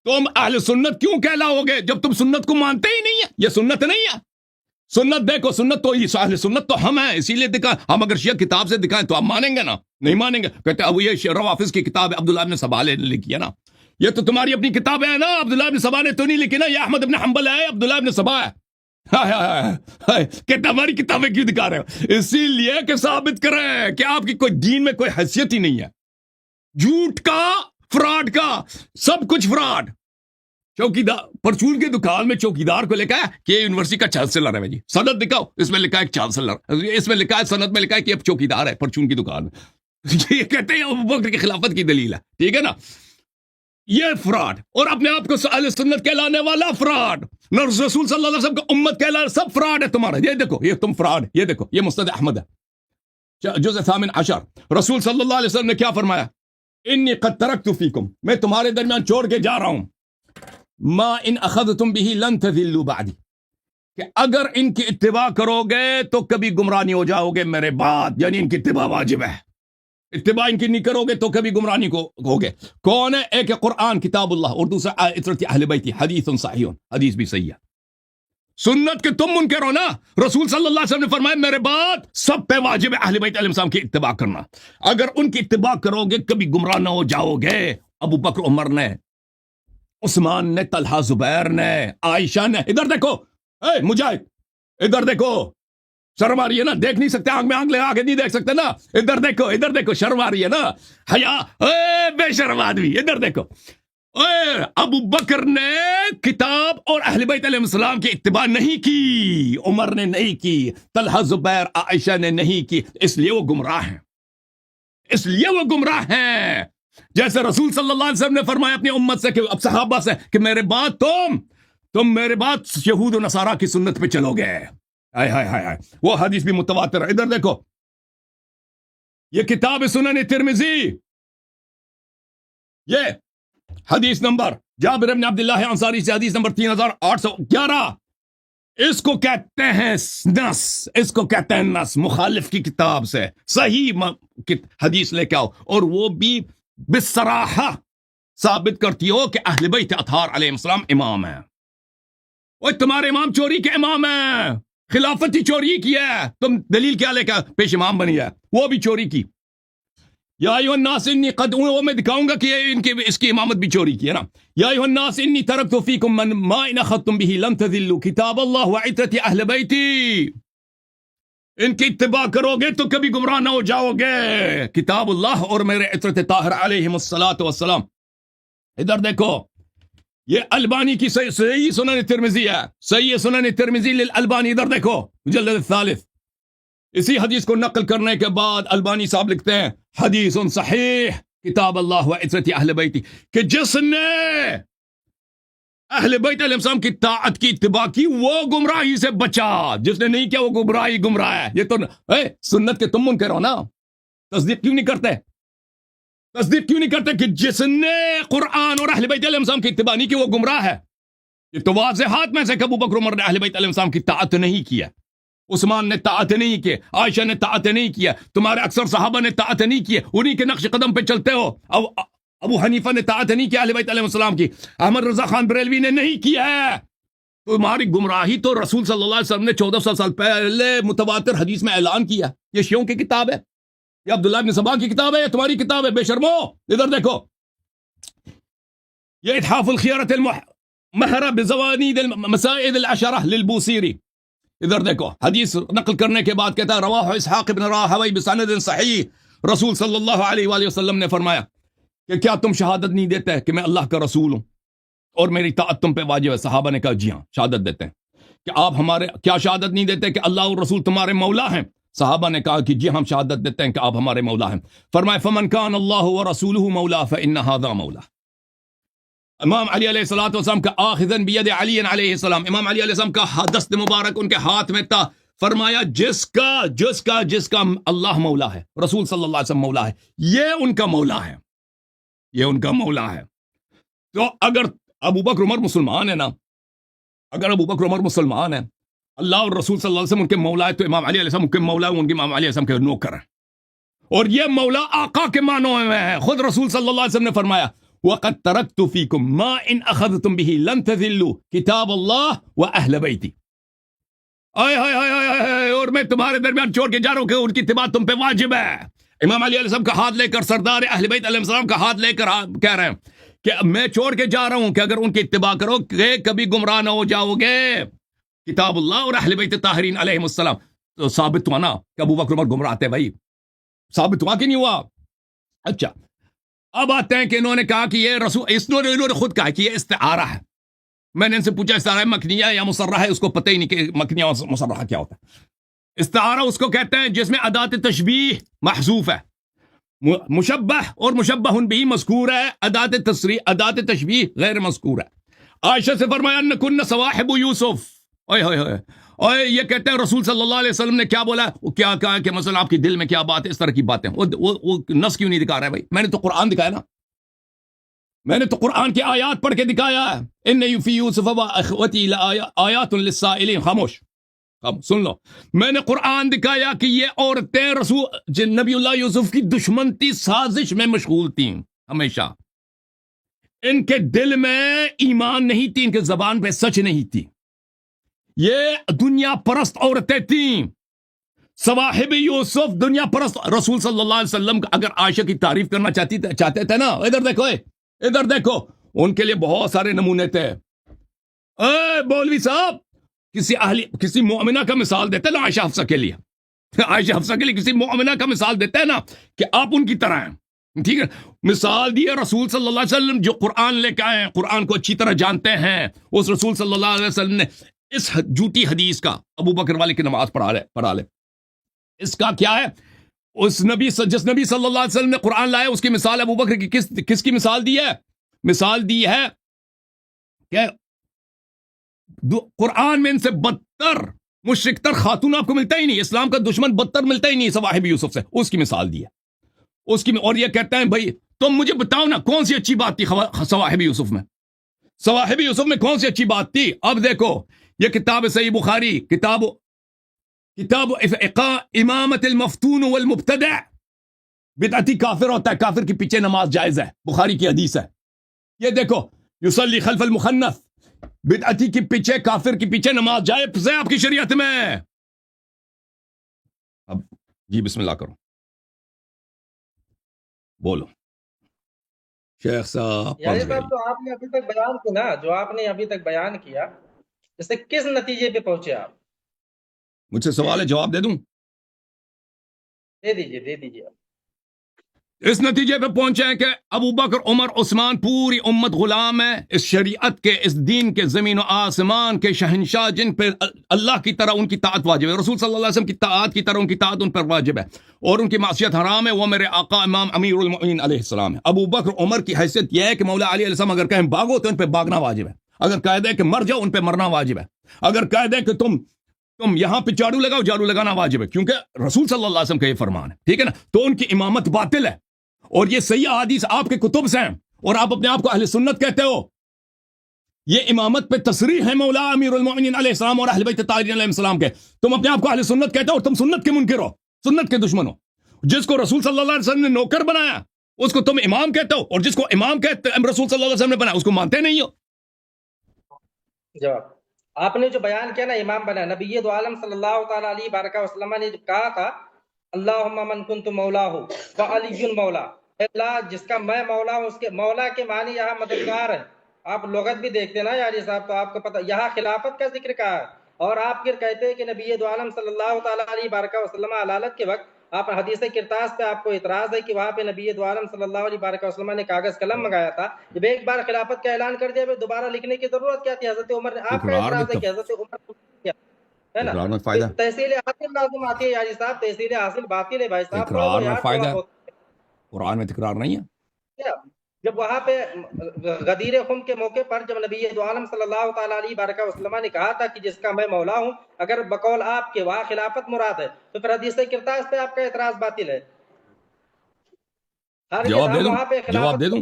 تم اہل سنت کیوں کہلاؤ گے جب تم سنت کو مانتے ہی نہیں ہے. یہ سنت نہیں ہے. سنت دیکھو سنت تو اہل سنت تو ہم ہیں اسی لیے دکھا. ہم اگر شیعہ کتاب سے دکھائیں تو آپ مانیں گے نا. نہیں مانیں گے. کہتے اب یہ روافظ کی کتاب ہے عبداللہ ابن سبا نے لکھی ہے نا. یہ تو تمہاری اپنی کتاب ہے نا. عبداللہ ابن سبا نے تو نہیں لکھی نا. یہ احمد ابن حنبل ہے عبداللہ ابن سبا ہے. کہ ہماری کتابیں کیوں دکھا رہے ہو. اسی لیے کہ ثابت کریں کہ آپ کی کوئی دین میں کوئی حیثیت ہی نہیں ہے. جھوٹ کا فراڈ کا سب کچھ فراڈ. چوکیدار پرچون کی دکان میں چوکیدار کو لکھا ہے کہ یہ یونیورسٹی کا چانسلر ہے جی. سند دکھاؤ. اس میں لکھا ہے چانسلر. اس میں لکھا ہے سند میں لکھا ہے کہ یہ چوکیدار ہے پرچون کی دکان میں. یہ کہتے ہیں ابو بکر کی خلافت کی دلیل ہے. ٹھیک ہے نا. یہ فراڈ اور اپنے آپ کو اہل سنت کہلانے والا فراڈ. رسول صلی اللہ علیہ وسلم کا امت کہلانا سب فراڈ ہے تمہارا. یہ دیکھو یہ تم فراڈ. یہ دیکھو یہ مستند احمد ہے جزء 18. رسول صلی اللہ علیہ وسلم نے کیا فرمایا. انی قد ترکت فیکم. میں تمہارے درمیان چھوڑ کے جا رہا ہوں. ما ان اخذتم به لن تذلوا بعدی. کہ اگر ان کی اتباع کرو گے تو کبھی گمراہ نہیں ہو جاؤ گے میرے بعد. یعنی ان کی اتباع واجب ہے. اتباع ان کی نہیں کرو گے تو کبھی گمراہ نہیں ہوگے. کون ہے. ایک ہے قرآن کتاب اللہ اور دوسرا عترت اہل بیتی حدیث صحیح. حدیث بھی صحیح ہے. سنت کے تم منکر ہو نا. رسول صلی اللہ علیہ وسلم نے فرمایا میرے بعد سب پہ واجب ہے اہل بیت علیہ السلام کی اتباع کرنا. اگر ان کی اتباع کرو گے کبھی گمراہ نہ ہو جاؤ گے. ابو بکر عمر نے عثمان نے طلحہ زبیر نے عائشہ نے. ادھر دیکھو اے مجاہد ادھر دیکھو. شرم آ رہی ہے نا. دیکھ نہیں سکتے آنکھ میں آنکھ لگا کے نہیں دیکھ سکتے نا. ادھر دیکھو شرم آ رہی ہے نا. حیا اے بے شرم آدمی. ادھر دیکھو. اے ابو بکر نے کتاب اور اہل بیت علیہ السلام کی اتباع نہیں کی. عمر نے نہیں کی. طلحہ زبیر عائشہ نے نہیں کی. اس لیے وہ گمراہ ہیں. جیسے رسول صلی اللہ علیہ وسلم نے فرمایا اپنی امت سے کہ اب صحابہ سے کہ میرے بعد تم میرے بعد یہود و نصارہ کی سنت پہ چلو گے. ہائے ہائے ہائے ہائے. وہ حدیث بھی متواتر ہے. ادھر دیکھو یہ کتاب سنن ترمذی. یہ حدیث نمبر جابر بن عبداللہ انصاری سے حدیث نمبر 3811. اس کو کہتے ہیں نس. اس کو کہتے ہیں نس. مخالف کی کتاب سے صحیح حدیث لے کے آؤ اور وہ بھی بصراحہ ثابت کرتی ہو کہ اہل بیت اطہار علیہ السلام امام ہیں. وہ تمہارے امام چوری کے امام ہیں. خلافت ہی چوری کی ہے. تم دلیل کیا لے کر پیش امام بنی ہے. وہ بھی چوری کی. یا ایھا الناس انی قد. وہ میں دکھاؤں گا کہ اس کی امامت بھی چوری کی ہے نا. یا ایھا الناس انی ترکت فیکم من ما ان اخذتم به لن تذلوا کتاب اللہ وعترت اہل بیتی. ان کی اتباع کرو گے تو کبھی گمراہ نہ ہو جاؤ گے. کتاب اللہ اور میرے عترت طاہر علیہم الصلاۃ والسلام. ادھر دیکھو یہ البانی کی صحیح سنن ترمذی ہے. صحیح سنن ترمذی للالبانی. ادھر دیکھو مجلد الثالث. اسی حدیث کو نقل کرنے کے بعد البانی صاحب لکھتے ہیں حدیث صحیح کتاب اللہ و عترت اہل بیتی. کہ جس نے اہل بیت علیہ السلام کی طاعت کی اتباع کی وہ گمراہی سے بچا. جس نے نہیں کیا وہ گمراہ ہے. یہ تو سنت کے تم منکر ہو نا. تصدیق کیوں نہیں کرتے کہ جس نے قرآن اور اہل بیت علیہ السلام کی اتباع نہیں کی وہ گمراہ ہے. یہ تو واضحات میں سے کہ ابو بکر عمر نے اہل بیت علیہ السلام کی طاعت نہیں کیا. عثمان نے طاعت نہیں کی، عائشہ نے طاعت نہیں کیا، تمہارے اکثر صحابہ نے طاعت نہیں کی، انہی کے نقش قدم پہ چلتے ہو۔ ابو حنیفہ نے طاعت نہیں کی اہل بیت علیہ السلام کی، احمد رضا خان بریلوی نے نہیں کیا ہے۔ تمہاری گمراہی تو رسول صلی اللہ علیہ وسلم نے 1400 سال پہلے متواتر حدیث میں اعلان کیا۔ یہ شیعوں کی کتاب ہے، یہ عبداللہ بن سبا کی کتاب ہے، یہ تمہاری کتاب ہے، بے شرمو۔ ادھر دیکھو، یہ اتحاف الخیارت المحرہ بزوانید المسائد العشرہ للبوصیری، ادھر دیکھو، حدیث نقل کرنے کے بعد کہتا ہے رواہ اسحاق بن راہوی بسند صحیح، رسول صلی اللہ علیہ وآلہ وسلم نے فرمایا کہ کیا تم شہادت نہیں دیتے کہ میں اللہ کا رسول ہوں اور میری طاعت تم پہ واجب ہے؟ صحابہ نے کہا جی ہاں، شہادت دیتے ہیں۔ کہ آپ ہمارے کیا شہادت نہیں دیتے کہ اللہ اور رسول تمہارے مولا ہیں؟ صحابہ نے کہا کہ جی ہم شہادت دیتے ہیں کہ آپ ہمارے مولا ہیں۔ فرمائے فمن کان اللہ ورسولہ مولا فإن ھذا مولا۔ امام علی علیہ الصلوۃ والسلام کا آخذن بید علی علیہ السلام، امام علی علیہ السلام کا دست مبارک ان کے ہاتھ میں تھا۔ فرمایا جس کا اللہ مولا ہے، رسول صلی اللہ علیہ وسلم مولا ہے، یہ ان کا مولا ہے، یہ ان کا مولا ہے۔ تو اگر ابو بکر عمر مسلمان ہے نا، اگر ابو بکر عمر مسلمان ہے، اللہ اور رسول صلی اللہ علیہ وسلم ان کے مولا ہے، تو امام علی علیہ السلام ان کے مولا ہیں، ان کے امام علی علیہ السلام کے نوکر ہیں۔ اور یہ مولا آقا کے معنوں میں ہے۔ خود رسول صلی اللہ علیہ وسلم نے فرمایا وَقَدْ تَرَكْتُ فِيكُمْ مَا إِنْ أَخَذْتُمْ بِهِ لَنْ تَذِلُّوا كِتَابَ اللَّهِ وَأَهْلَ بَيْتِي۔ اور میں تمہارے درمیان چھوڑ کے جا رہا ہوں کہ ان کی اتباع تم پہ واجب ہے۔ امام علی علیہ السلام کا ہاتھ لے کر سردار اہل بیت علیہ السلام کا ہاتھ لے کر کہہ رہے ہیں کہ میں چھوڑ کے جا رہا ہوں کہ اگر ان کی اتباع کرو کہ کبھی گمراہ نہ ہو جاؤ گے۔ کتاب اللہ اور اہل بیت طاہرین علیہم السلام۔ تو ثابت ہوا نا کہ ابو بکر عمر گمراہ تھے، بھائی ثابت ہوا کہ نہیں ہوا؟ اچھا، اب آتے ہیں کہ انہوں نے کہا کہ یہ رسول، انہوں نے خود کہا کہ یہ استعارہ ہے۔ میں نے ان سے پوچھا استعارہ مکنیہ یا مسرح ہے؟ اس کو پتہ ہی نہیں کہ مکنیہ اور مسرح کیا ہوتا ہے۔ استعارہ اس کو کہتے ہیں جس میں ادات تشبیہ محذوف ہے، مشبہ اور مشبہ بھی مذکور ہے، ادات تشبیہ غیر مذکور ہے۔ عائشہ سے فرمایا انکن صواحب یوسف، اور یہ کہتے ہیں رسول صلی اللہ علیہ وسلم نے کیا بولا، وہ کیا کہا کہ مثلا آپ کے دل میں کیا بات ہے، اس طرح کی باتیں۔ وہ نص کیوں نہیں دکھا رہا ہے بھائی؟ میں نے تو قرآن دکھایا نا، میں نے تو قرآن کی آیات پڑھ کے دکھایا ہے۔ ان فی یوسف واخوتی لآیات للسائلین۔ خاموش سن لو، میں نے قرآن دکھایا کہ یہ عورتیں رسول نبی اللہ یوسف کی دشمن تھی، سازش میں مشغول تھیں ہمیشہ۔ ان کے دل میں ایمان نہیں تھی، ان کے زبان پہ سچ نہیں تھی، یہ دنیا پرست عورتیں تھیں۔ صواحب یوسف دنیا پرست۔ رسول صلی اللہ علیہ وسلم اگر عائشہ کی تعریف کرنا چاہتے تھے نا، ادھر دیکھو، ادھر دیکھو، ان کے لیے بہت سارے نمونے تھے۔ اے مولوی صاحب، کسی مومنہ کا مثال دیتے نا عائشہ حفصہ کے لیے، عائشہ حفصہ کے لیے کسی مومنہ کا مثال دیتے ہیں نا کہ آپ ان کی طرح ہیں، ٹھیک ہے؟ مثال دی ہے رسول صلی اللہ علیہ وسلم جو قرآن لے کے آئے ہیں، قرآن کو اچھی طرح جانتے ہیں۔ اس رسول صلی اللہ علیہ وسلم نے اس جھوٹی حدیث کا، ابو بکر والے کی نماز پڑھا لے، اس کا کیا ہے؟ جس نبی صلی اللہ علیہ وسلم نے قرآن لایا اس کی مثال ابو بکر کی کس کی مثال دی ہے؟ مثال دی ہے کہ قرآن میں ان سے بدتر مشرک تر خاتون آپ کو ملتا ہی نہیں، اسلام کا دشمن بدتر ملتا ہی نہیں صواحب یوسف سے، اس کی مثال دی ہے اس کی۔ اور یہ کہتے ہیں بھائی تم مجھے بتاؤ نا کون سی اچھی بات تھی صواحب یوسف میں؟ صواحب یوسف میں کون سی اچھی بات تھی؟ اب دیکھو، یہ کتاب صحیح بخاری، کتاب امامت المفتون والمبتدع، بدعتی کافر ہوتا ہے، کافر کے پیچھے نماز جائز ہے، بخاری کی حدیث ہے۔ یہ دیکھو، یصلی خلف المخنث، بدعتی کے پیچھے، کافر کے پیچھے نماز جائز ہے آپ کی شریعت میں۔ اب جی بسم اللہ کرو، بولو شیخ صاحب۔ تو آپ نے ابھی تک بیان کیا نا، جو آپ نے ابھی تک بیان کیا، اس سے کس نتیجے پہ پہنچے آپ؟ مجھ سے سوال ہے، جواب دے دوں؟ دے دیجیے۔ اس نتیجے پہ پہنچے ہیں کہ ابو بکر، عمر، عثمان، پوری امت غلام ہے اس شریعت کے، اس دین کے، زمین و آسمان کے شہنشاہ جن پہ اللہ کی طرح ان کی طاعت واجب ہے، رسول صلی اللہ علیہ وسلم کی طاعت کی طرح ان کی طاعت ان پر واجب ہے، اور ان کی معصیت حرام ہے۔ وہ میرے آقا امام امیر المؤمنین علیہ السلام ہے۔ ابو بکر، عمر کی حیثیت یہ ہے کہ مولا علی علیہ السلام اگر کہیں بھاگو تو ان پہ بھاگنا واجب ہے، اگر کہہ دیں کہ مر جاؤ ان پہ مرنا واجب ہے، اگر کہہ دیں کہ تم یہاں پہ جھاڑو لگاؤ، جھاڑو لگانا واجب ہے، کیونکہ رسول صلی اللہ علیہ وسلم کا یہ فرمان ہے، ٹھیک ہے نا؟ تو ان کی امامت باطل ہے، اور یہ صحیح احادیث آپ کے کتب سے ہیں، اور آپ اپنے آپ کو اہل سنت کہتے ہو۔ یہ امامت پہ تصریح ہے مولا امیر المومنین علیہ السلام اور اہل بیت الطاہرین علیہ السلام کے. تم اپنے آپ کو اہل سنت کہتے ہو اور تم سنت کے منکر ہو, سنت کے دشمن ہو. جس کو رسول صلی اللہ علیہ وسلم نے نوکر بنایا اس کو تم امام کہتے ہو, اور جس کو امام کہتے رسول صلی اللہ علیہ وسلم نے بنایا اس کو مانتے نہیں ہو. جواب, آپ نے جو بیان کیا نا امام بنا, نبی دو عالم صلی اللہ تعالی علیہ بارکہ وسلم نے کہا تھا اللہم من کنت مولا ہو فعلی مولا, اللہ جس کا میں مولا ہوں اس کے مولا کے معنی یہاں مددگار ہے. آپ لغت بھی دیکھتے نا یاری صاحب, تو آپ کو پتہ یہاں خلافت کا ذکر کہا ہے, اور آپ پھر کہتے ہیں کہ نبی دو عالم صلی اللہ تعالی علیہ بارکہ وسلم علالت کے وقت آپ حدیث کرتاس پہ آپ کو اعتراض ہے کہ وہاں پہ نبی دو عالم صلی اللہ علیہ بارکہ وسلم نے کاغذ قلم منگایا تھا. جب ایک بار خلافت کا اعلان کر دیا دوبارہ لکھنے کی ضرورت کیا تھی؟ حضرت عمر نے, آپ کا اعتراض ہے کہ حضرت عمر کیا ہے نا, اقرار میں فائدہ, تحصیل حاصل لازم آتی ہے یاری صاحب, تحصیل حاصل باطل ہے بھائی صاحب, اقرار میں یار فائدہ تھوڑا ہے, قرآن میں تکرار نہیں ہے. جب وہاں پہ غدیر خم کے موقع پر جب نبی دو عالم صلی اللہ تعالی علیہ بارکہ وسلم نے کہا تھا کہ جس کا میں مولا ہوں, اگر بقول آپ کے وہاں خلافت مراد ہے تو پھر حدیث کرتاس پہ آپ کا اعتراض باطل ہے. جواب دے دوں, وہاں پہ جواب دے دوں,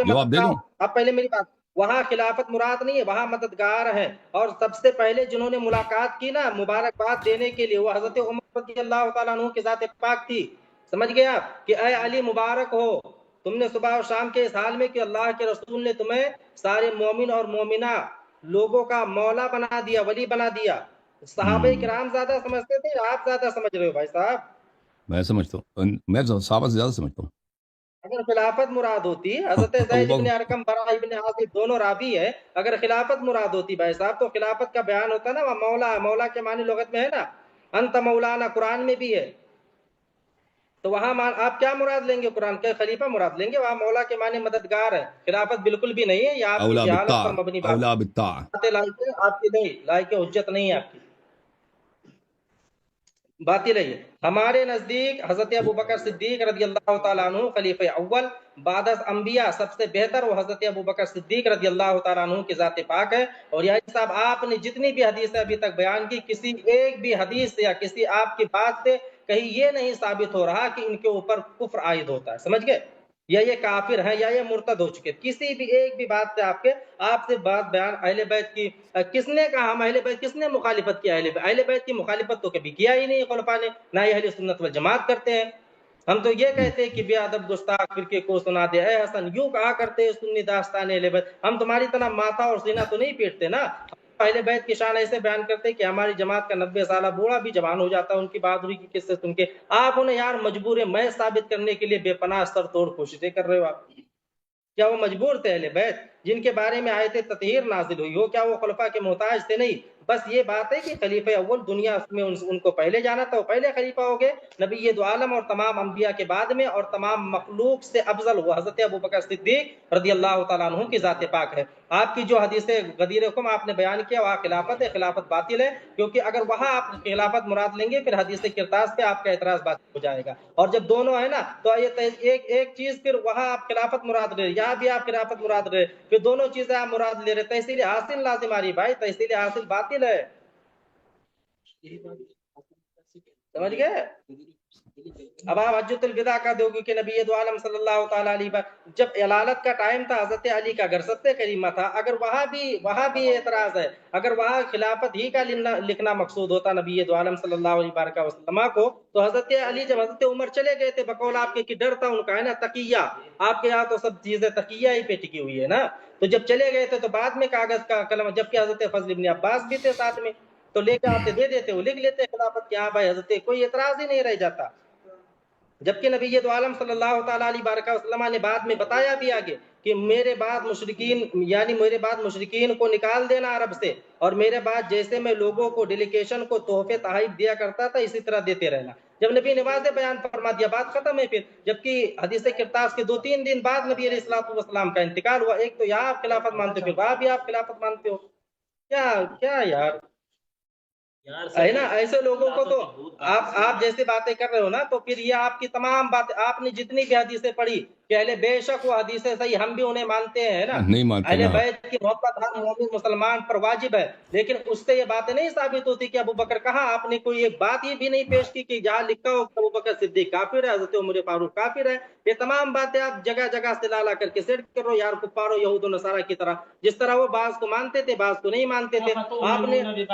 جواب دے دوں. اب پہلے میری بات, وہاں خلافت مراد نہیں ہے, وہاں مددگار ہیں, اور سب سے پہلے جنہوں نے ملاقات کی نا مبارکباد دینے کے لیے وہ حضرت عمر رضی اللہ تعالیٰ عنہ کی ذات پاک تھی. سمجھ گئے آپ کہ اے علی مبارک ہو, تم نے صبح و شام کے اس حال میں کہ اللہ کے رسول نے تمہیں سارے مومن اور مومنہ لوگوں کا مولا بنا دیا, ولی بنا دیا. صحابہ کرام زیادہ سمجھتے تھے, آپ زیادہ سمجھ رہے ہو بھائی صاحب؟ میں سمجھتا ہوں, میں صحابہ سے زیادہ سمجھتا ہوں. اگر خلافت مراد ہوتی, حضرت زید بن ارقم براء بن عازب دونوں راوی ہے, اگر خلافت مراد ہوتی بھائی صاحب تو خلافت کا بیان ہوتا نا, وہ مولا, مولا کے معنی لغت میں ہے نا انت مولانا, قرآن میں بھی ہے, تو وہاں آپ کیا مراد لیں گے؟ قرآن کے خلیفہ مراد لیں گے, وہاں مولا کے معنی مددگار ہے. خلافت بالکل بھی نہیں ہے, یہ آپ کی جہالت پر مبنی بات اولا بالطاع, آپ کی نہیں لائق حجت نہیں ہے, آپ کی باطل ہے. ہمارے نزدیک حضرت ابوبکر صدیق رضی اللہ تعالیٰ عنہ خلیفہ اول بعد از انبیاء سب سے بہتر وہ حضرت ابوبکر صدیق رضی اللہ تعالیٰ عنہ کی ذات پاک ہے. اور یعنی صاحب آپ نے جتنی بھی حدیثیں ابھی تک بیان کی, کسی ایک بھی حدیث سے یا کسی آپ کی بات سے کہیں یہ نہیں ثابت ہو رہا کہ ان کے اوپر کفر عائد ہوتا ہے, سمجھ گئے, یا یہ کافر ہیں یا یہ مرتد ہو چکے. کسی بھی ایک بھی بات سے آپ سے بات بیان اہل بیت کی کس نے کہا, ہم اہل بیت, کس نے مخالفت کی اہل بیت کی مخالفت تو کبھی کیا ہی نہیں خلفاء نے, نہ ہی اہل سنت والجماعت کرتے ہیں. ہم تو یہ کہتے ہیں کہ بے ادب گستاخ فرقے کو سنا دے, اے حسن یوں کہا کرتے ہیں سنی داستان اہل بیت. ہم تمہاری طرح ماتھا اور سینہ تو نہیں پیٹتے نا, اہل بیت کی شان ایسے بیان کرتے کہ ہماری جماعت کا 90 سالہ بوڑھا بھی جوان ہو جاتا ہے ان کی بہادری کی قصے سن کے. آپ انہیں یار مجبور میں ثابت کرنے کے لیے بے پناہ سر توڑ کوششیں کر رہے ہو. آپ کیا وہ مجبور تھے اہل بیت جن کے بارے میں آیت تطہیر نازل ہوئی ہو, کیا وہ خلفاء کے محتاج تھے؟ نہیں. بس یہ بات ہے کہ خلیفہ اول دنیا میں ان کو پہلے جانا تھا, وہ پہلے خلیفہ ہو گئے نبی دو عالم اور تمام انبیاء کے بعد میں, اور تمام مخلوق سے افضل ہوا حضرت ابوبکر صدیق رضی اللہ تعالیٰ عنہ کی ذات پاک ہے. آپ کی جو حدیث غدیر قم آپ نے بیان کیا وہاں خلافت ہے, خلافت باطل ہے, کیونکہ اگر وہاں آپ خلافت مراد لیں گے پھر حدیث کرتاس پہ آپ کا اعتراض باطل ہو جائے گا. اور جب دونوں ہے نا تو ایک چیز پھر وہاں آپ خلافت مراد لے, یہاں بھی آپ خلافت مراد لے, پھر دونوں چیزیں آپ مراد لے رہے. تحصیل حاصل لازم آ رہی بھائی, تحصیل حاصل باطل ہے, سمجھ گئے. اب آپ حجت الوداع کا دو گے کہ نبی دو عالم صلی اللہ تعالیٰ علیہ وسلم جب علالت کا ٹائم تھا حضرت علی کا گھر سب سے کریمہ تھا, اگر وہاں بھی اعتراض ہے, اگر وہاں خلافت ہی کا لکھنا مقصود ہوتا نبی دو عالم صلی اللہ علیہ وسلم کو, تو حضرت علی جب حضرت عمر چلے گئے تھے بقول آپ کے کہ ڈر تھا ان کا ہے نا تقیہ, آپ کے یہاں تو سب چیزیں تقیہ ہی پہ ٹکی ہوئی ہے نا, تو جب چلے گئے تھے تو بعد میں کاغذ کا قلم, جبکہ حضرت فضل ابن عباس بھی تھے ساتھ میں, تو لے کے آتے دے دیتے, وہ لکھ لیتے خلافت کے, ہاں بھائی حضرت, کوئی اعتراض ہی نہیں رہ جاتا. جبکہ نبی دو عالم صلی اللہ تعالیٰ علیہ بارکہ وسلم نے بعد میں بتایا بھی آگے کہ میرے بعد مشرکین کو نکال دینا عرب سے, اور میرے بعد جیسے میں لوگوں کو ڈیلیگیشن کو تحفے تحائف دیا کرتا تھا اسی طرح دیتے رہنا. جب نبی نے واضح بیان فرما دیا بات ختم ہے. پھر جبکہ حدیث کرتاس کے 2-3 دن بعد نبی علیہ الصلوۃ والسلام کا انتقال ہوا. ایک تو یہاں آپ خلافت مانتے ہو, پھر وہاں بھی آپ خلافت مانتے ہو, کیا یار ہے نا. ایسے لوگوں کو تو آپ جیسے باتیں کر رہے ہو نا, تو پھر یہ آپ کی تمام باتیں آپ نے جتنی بھی حدیثیں پڑھی کہ اہل بے شک وہ حدیث صحیح ہم بھی انہیں مانتے ہیں نا، نہیں مانتے اہل نا. بیت کی محبت ہر مومن مسلمان پر واجب ہے، لیکن اس سے یہ باتیں نہیں ثابت ہوتی کہ ابو بکر کہاں. آپ نے کوئی ایک بات یہ بھی نہیں پیش کی کہ جہاں لکھا ہو کہ ابو بکر صدیق کافر ہے، حضرت عمر فاروق کافر ہے. یہ تمام باتیں آپ جگہ جگہ سے لا کر کے سیٹ کرو یار کفار و یہود و نصارہ کی طرح، جس طرح وہ بعض کو مانتے تھے بعض کو نہیں مانتے تھے.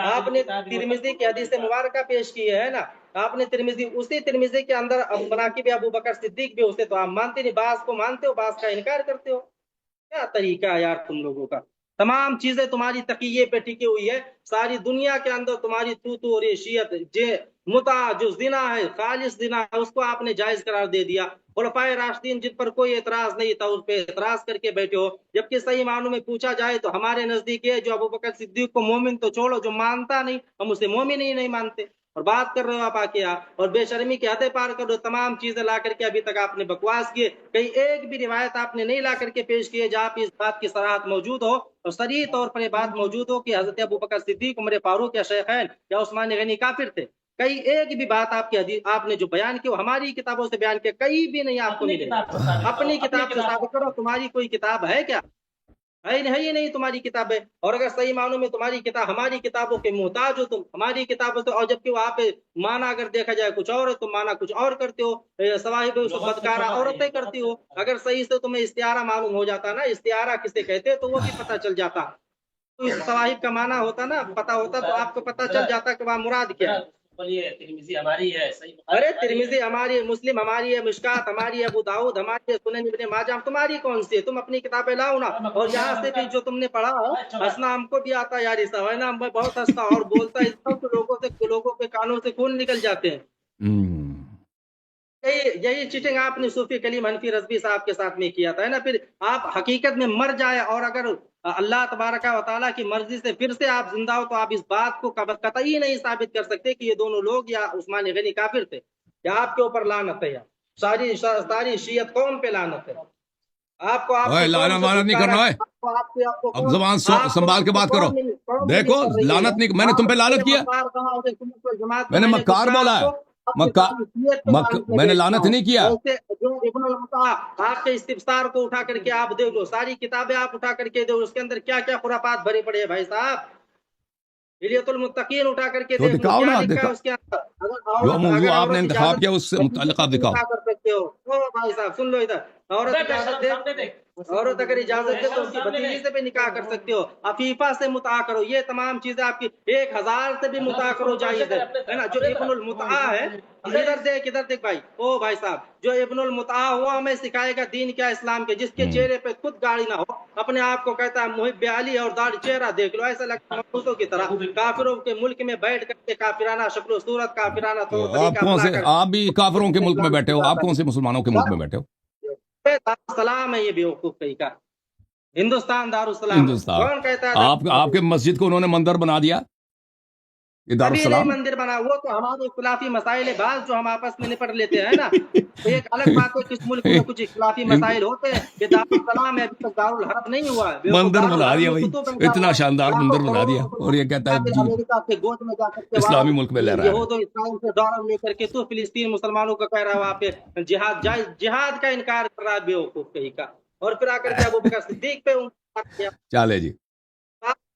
آپ نے ترمذی کی حدیث مبارکہ پیش کی ہے نا، آپ نے ترمذی، اسی ترمذی کے اندر مناقب ابو بکر صدیق بھی اسے تو آپ مانتے نہیں، بعض کو مانتے ہو بعض کا انکار کرتے ہو. کیا طریقہ ہے یار تم لوگوں کا. تمام چیزیں تمہاری تقیے پہ ٹکی ہوئی ہے، ساری دنیا کے اندر تمہاری تو اور یہ شیعت متع جو زنا ہے خالص زنا ہے اس کو آپ نے جائز قرار دے دیا. خلفائے راشدین جن پر کوئی اعتراض نہیں تھا اس پہ اعتراض کر کے بیٹھے ہو، جبکہ صحیح معنوں میں پوچھا جائے تو ہمارے نزدیک ہے جو ابو بکر صدیق کو مومن تو چھوڑو، جو مانتا نہیں ہم اسے مومن ہی نہیں مانتے. اور بات کر رہے ہو آپ آ اور بے شرمی کی حدیں پار کر رہے ہو. تمام چیزیں لا کر کے ابھی تک آپ نے بکواس کیے، کہیں ایک بھی روایت آپ نے نہیں لا کر کے پیش کیے جہاں پہ اس بات کی صراحت موجود ہو اور صریح طور پر یہ بات موجود ہو کہ حضرت ابو بکر صدیق عمر فاروق یا شیخین یا عثمان غنی کافر تھے. کئی ایک بھی بات آپ کی حدیث آپ نے جو بیان کی وہ ہماری کتابوں سے بیان کیا، کئی بھی نہیں آپ کو ملے. اپنی کتاب سے ثابت کرو. تمہاری کوئی کتاب ہے کیا؟ ہے ہی نہیں تمہاری کتاب ہے. اور اگر صحیح معنوں میں تمہاری کتاب ہماری کتابوں کے محتاج ہو تم ہماری کتابوں سے، اور جبکہ وہاں پہ مانا اگر دیکھا جائے کچھ اور ہے تم مانا کچھ اور کرتے ہو، صواحب بدکارہ عورتیں کرتی ہو. اگر صحیح سے تمہیں استعارہ معلوم ہو جاتا نا، استعارہ کسے کہتے تو وہ بھی پتہ چل جاتا. تو اس صواحب کا معنی ہوتا نا، پتہ ہوتا تو آپ کو پتہ چل جاتا کہ وہاں مراد کیا ہے. ترمذی ہماری ہے، ارے ترمذی ہماری ہے، مسلم ہماری ہے، مشکات ہماری ہے، ابو داؤد ہماری ہے، سنن ابن ماجہ تمہاری کون سی ہے؟ تم اپنی کتابیں لاؤ نا. اور یہاں سے بھی جو تم نے پڑھا ہنسنا ہم کو بھی آتا ہے یار، ایسا ہے نا میں بہت ہنستا اور بولتا اس طرح لوگوں کے کانوں سے خون نکل جاتے ہیں. یہی چیٹنگ آپ نے صوفی کلیم حنفی رضوی صاحب کے ساتھ میں کیا تھا نا. پھر آپ حقیقت میں مر جائے اور اگر اللہ تبارک و تعالیٰ کی مرضی سے پھر سے آپ زندہ ہو تو آپ اس بات کو قطعی نہیں ثابت کر سکتے کہ یہ دونوں لوگ یا عثمان غنی کافر تھے. یا آپ کے اوپر لعنت ہے، یا ساری شیعت قوم پہ لعنت ہے. آپ کو لعنت نہیں کرنا ہے. اب زبان سنبھال کے بات کرو. دیکھو لعنت نہیں، میں نے تم پہ لعنت کیا؟ میں نے مکار بولا ہے؟ میں نے لعنت نہیں کیا. آپ کے استفسار کو اٹھا کر کے آپ دیکھ لو، ساری کتابیں آپ اٹھا کر کے دو، اس کے اندر کیا کیا خرافات بھرے پڑے ہیں بھائی صاحب. ہلیت المتقین اٹھا کر کے دیکھ لو کیا لکھا ہے اس کے اندر. جو موضوع آپ نے انتخاب کیا اس سے متعلق آپ دکھاؤ. بھائی صاحب سن لو ادھر. عورت اگر اجازت دے تو اس کی بھتیجی سے بھی نکاح کر سکتے ہو، عفیفہ سے متعا کرو. یہ تمام چیزیں آپ کی 1000 سے بھی متعا کرو جائز ہے نا. جو ابن المتعا ہے ادھر دیکھ بھائی، او بھائی صاحب، جو ابن المتعا ہوا ہمیں سکھائے گا دین کیا اسلام کے، جس کے چہرے پہ خود گاڑی نہ ہو، اپنے آپ کو کہتا ہے محب علی اور داڑھی، چہرہ دیکھ لو ایسا لگتا ہے مبوسوں کی طرح. کافروں کے ملک میں بیٹھ کر کے کافرانہ شکل و صورت، کافرانہ طور طریقہ. آپ بھی کافروں کے ملک میں بیٹھے ہو، آپ کون سے مسلمانوں کے ملک میں بیٹھے ہو؟ دارالسلام ہے یہ بیوقوف کہیں کا، ہندوستان دارالسلام. کون کہتا ہے آپ کے مسجد کو انہوں نے مندر بنا دیا؟ یہ دارالسلام مندر بنا، وہ تو ہمارے اختلافی مسائل ہے بعض جو ہم آپس میں نپٹ لیتے ہیں نا. ایک الگ بات ہے کس ملک میں کچھ اختلافی مسائل ہوتے ہیں. یہ دارالسلام ہے، ابھی تک دارالحرب نہیں ہوا ہے. مندر بنا دیا بھائی، اتنا شاندار مندر بنا دیا اور یہ کہتا ہے امریکہ کے گود میں جا کر اسلامی ملک میں لے رہا ہے. یہود و اسرائیل سے دور لے کر کے تو فلسطین مسلمانوں کا کہہ رہا ہے وہاں پہ جہاد کا انکار کر رہا ہے بیوقوف کہیں کا. اور پھر آ کر کے ابو بکر صدیق پہ چلے جی.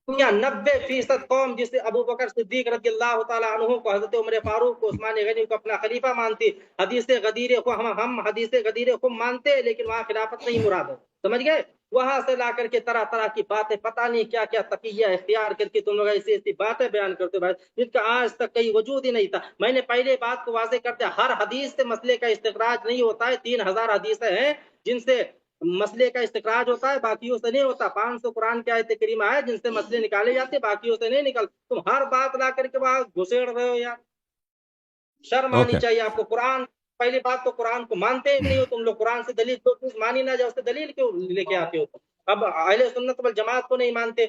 90% قوم جسے ابو بکر صدیق رضی اللہ تعالیٰ عنہ کو، حضرت عمر فاروق کو، عثمان غنی کو اپنا خلیفہ مانتی. حدیث غدیر کو ہم حدیث غدیر کو مانتے ہیں لیکن وہاں خلافت نہیں مراد ہے، سمجھ گئے. وہاں سے لا کر کے طرح طرح کی باتیں، پتہ نہیں کیا کیا تقیہ اختیار کر کے تم لوگ ایسی باتیں بیان کرتے ہو جن کا آج تک کہیں وجود ہی نہیں تھا. میں نے پہلے بات کو واضح کرتے، ہر حدیث سے مسئلے کا استخراج نہیں ہوتا ہے. 3000 حدیثیں ہیں جن سے مسئلے کا استخراج ہوتا ہے، باقیوں سے نہیں ہوتا. 500 قرآن کی آیت کریمہ ہے جن سے مسئلے نکالے جاتے، باقیوں سے نہیں نکل. تم ہر بات لا کر کے وہاں گھسیڑ رہے ہو یار، شرم آنی چاہیے آپ کو. قرآن پہلی بات تو قرآن کو مانتے ہی نہیں ہو تم لوگ. قرآن سے دلیل تو چیز مانی نہ جائے، اس سے دلیل کیوں لے کے آتے ہو؟ اب اہل سنت والجماعت کو نہیں مانتے،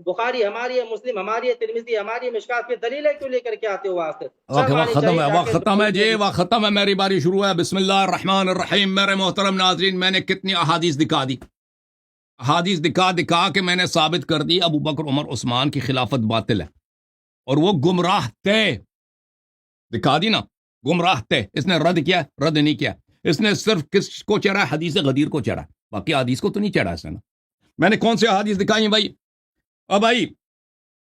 بخاری ہماری ہے، مسلم ہماری ہے، ترمذی ہماری ہے، مشکات کی دلیلیں کیوں لے کر کے آتے ہو وہاں سے؟ وقت ختم ہے جی، وقت ختم ہے. میری باری شروع ہے. بسم اللہ الرحمن الرحیم. میرے محترم ناظرین، میں نے کتنی احادیث دکھا دی، احادیث دکھا کے میں نے ثابت کر دی ابو بکر عمر عثمان کی خلافت باطل ہے اور وہ گمراہ تھے. دکھا دی نا، گمراہ تھے. اس نے رد کیا؟ رد نہیں کیا. اس نے صرف کس کو چڑھا ہے؟ حدیث غدیر کو چڑھا، باقی حدیث کو تو نہیں چڑھا اس نے. میں نے کون سے حدیث دکھائی ہیں بھائی؟ اب بھائی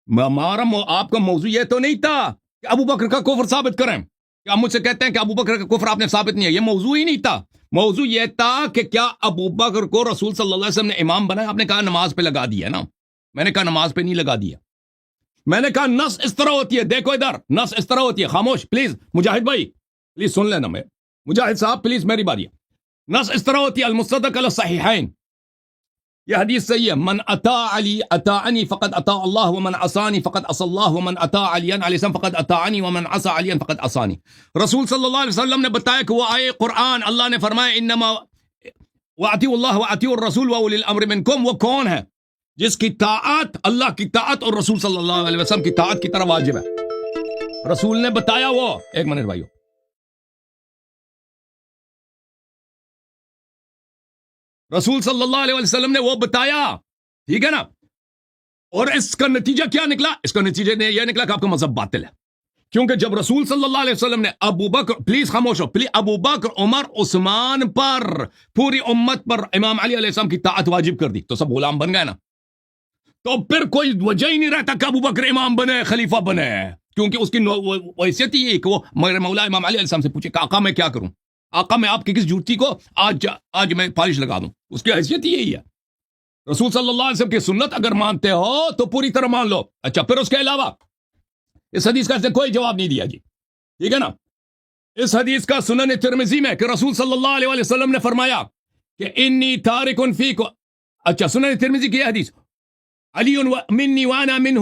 ہمارا آپ کا موضوع یہ تو نہیں تھا کہ ابو بکر کا کفر ثابت کریں، کہ آپ مجھ سے کہتے ہیں کہ ابو بکر کا کفر آپ نے ثابت نہیں ہے. یہ موضوع ہی نہیں تھا. موضوع یہ تھا کہ کیا ابو بکر کو رسول صلی اللہ علیہ وسلم نے امام بنایا؟ آپ نے کہا نماز پہ لگا دیا نا. میں نے کہا نماز پہ نہیں لگا دیا. میں نے کہا نص اس طرح ہوتی ہے، دیکھو ادھر نص اس طرح ہوتی ہے. خاموش پلیز مجاہد بھائی، پلیز سن لینا. میں مجاہد صاحب پلیز میری باری ہے. نص اس طرح ہوتی ہے المصدق علی الصحیحین. یہ حدیث صحیح ہے. من اطاع علی اطاعنی فقد اطاع اللہ ومن عصانی فقد عصى اللہ ومن اطاع علی علیہ السلام فقد اطاعنی ومن عصى علی فقد عصانی. رسول صلی اللہ علیہ وسلم نے بتایا کہ وہ آئے قرآن اللہ نے فرمایا انما واطیعوا اللہ واطیعوا الرسول واولی الامر منکم. وہ کون ہے جس کی طاعت اللہ کی طاعت اور رسول صلی اللہ علیہ وسلم کی طاعت کی طرح واجب ہے؟ رسول نے بتایا. وہ ایک منٹ بھائیو، رسول صلی اللہ علیہ وسلم نے وہ بتایا، ٹھیک ہے نا. اور اس کا نتیجہ کیا نکلا؟ اس کا نتیجہ یہ نکلا کہ آپ کا مذہب باطل ہے. کیونکہ جب رسول صلی اللہ علیہ وسلم نے ابو بکر، پلیز خاموش ہو پلیز، ابو بکر عمر عثمان پر پوری امت پر امام علی علیہ السلام کی طاعت واجب کر دی تو سب غلام بن گئے نا. تو پھر کوئی وجہ ہی نہیں رہتا کہ ابو بکر امام بنے، خلیفہ بنے، کیونکہ اس کی حیثیت ہی ہے کہ وہ میرے مولا امام علی علیہ السلام سے پوچھے کہ آقا میں کیا کروں؟ آقا میں آپ کی کس جوتی کو آج میں پالش لگا دوں؟ اس کی حیثیت ہی یہی ہے. رسول صلی اللہ علیہ وسلم کی سنت اگر مانتے ہو تو پوری طرح مان لو. اچھا پھر اس کے علاوہ اس حدیث کا اس نے کوئی جواب نہیں دیا جی، ٹھیک ہے نا. اس حدیث کا سنن ترمذی میں کہ رسول صلی اللہ علیہ وسلم نے فرمایا کہ انی تارک فیکم. اچھا سنن ترمذی کی حدیث علی منی وانا منہ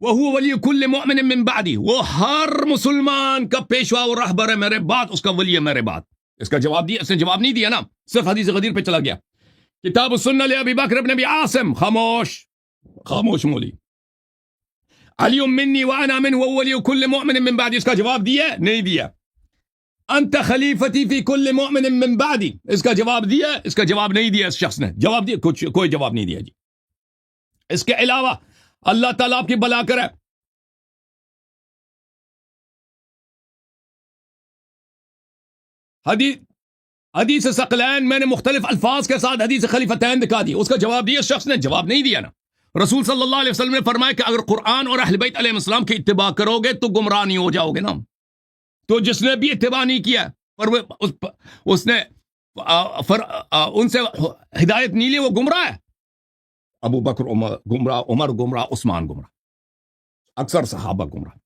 وہو ولی کل مؤمن من بعدی. وہ ہر مسلمان کا پیشوا و رہبر ہے میرے بعد، اس کا ولی ہے میرے بعد. اس کا جواب دیا؟ اس نے جواب نہیں دیا نا، صرف حدیث غدیر پہ چلا گیا. کتاب السنہ لابی بکر ابن ابی عاصم. خاموش خاموش مولی. علی منی وانا منہ وہو ولی کل مؤمن من بعدی. اس کا جواب دیا؟ نہیں دیا. انت خلیفتی فی کل مؤمن من بعدی. اس کا جواب دیا؟ اس کا جواب نہیں دیا. اس شخص نے جواب دیا؟ کوئی جواب نہیں دیا جی. اس کے علاوہ اللہ تعالیٰ آپ کی بلا کرے. حدیث ثقلین میں نے مختلف الفاظ کے ساتھ حدیث خلیفتین دکھا دی. اس کا جواب دیا؟ اس شخص نے جواب نہیں دیا نا. رسول صلی اللہ علیہ وسلم نے فرمایا کہ اگر قرآن اور اہل بیت علیہ السلام کی اتباع کرو گے تو گمراہ نہیں ہو جاؤ گے نا. تو جس نے بھی اتباع نہیں کیا پر اس نے ان سے ہدایت نہیں لی، وہ گمراہ ہے. ابو بکر گمراہ، عمر گمراہ، عثمان گمراہ، اکثر صحابہ گمراہ،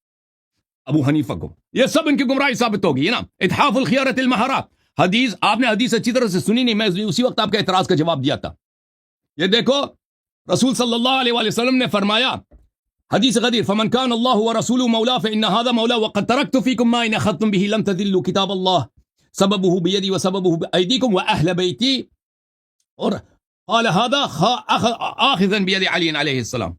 ابو حنیفہ گمراہ، یہ سب ان کی گمراہی ثابت ہوگی نا. اتحاف الخیارت المہرہ حدیث آپ نے حدیث اچھی طرح سے سنی نہیں، میں اسی وقت آپ کے اعتراض کا جواب دیا تھا. یہ دیکھو رسول صلی اللہ علیہ وسلم نے فرمایا حدیث غدیر فمن كان الله ورسوله مولا فإن هذا مولا وقد تركت فيكم ما إن أخذتم به لم تذلوا كتاب الله سببه بيدي وسببه بأيديكم وأهل بيتي. اور قال هذا آخذا بيد علي عليه السلام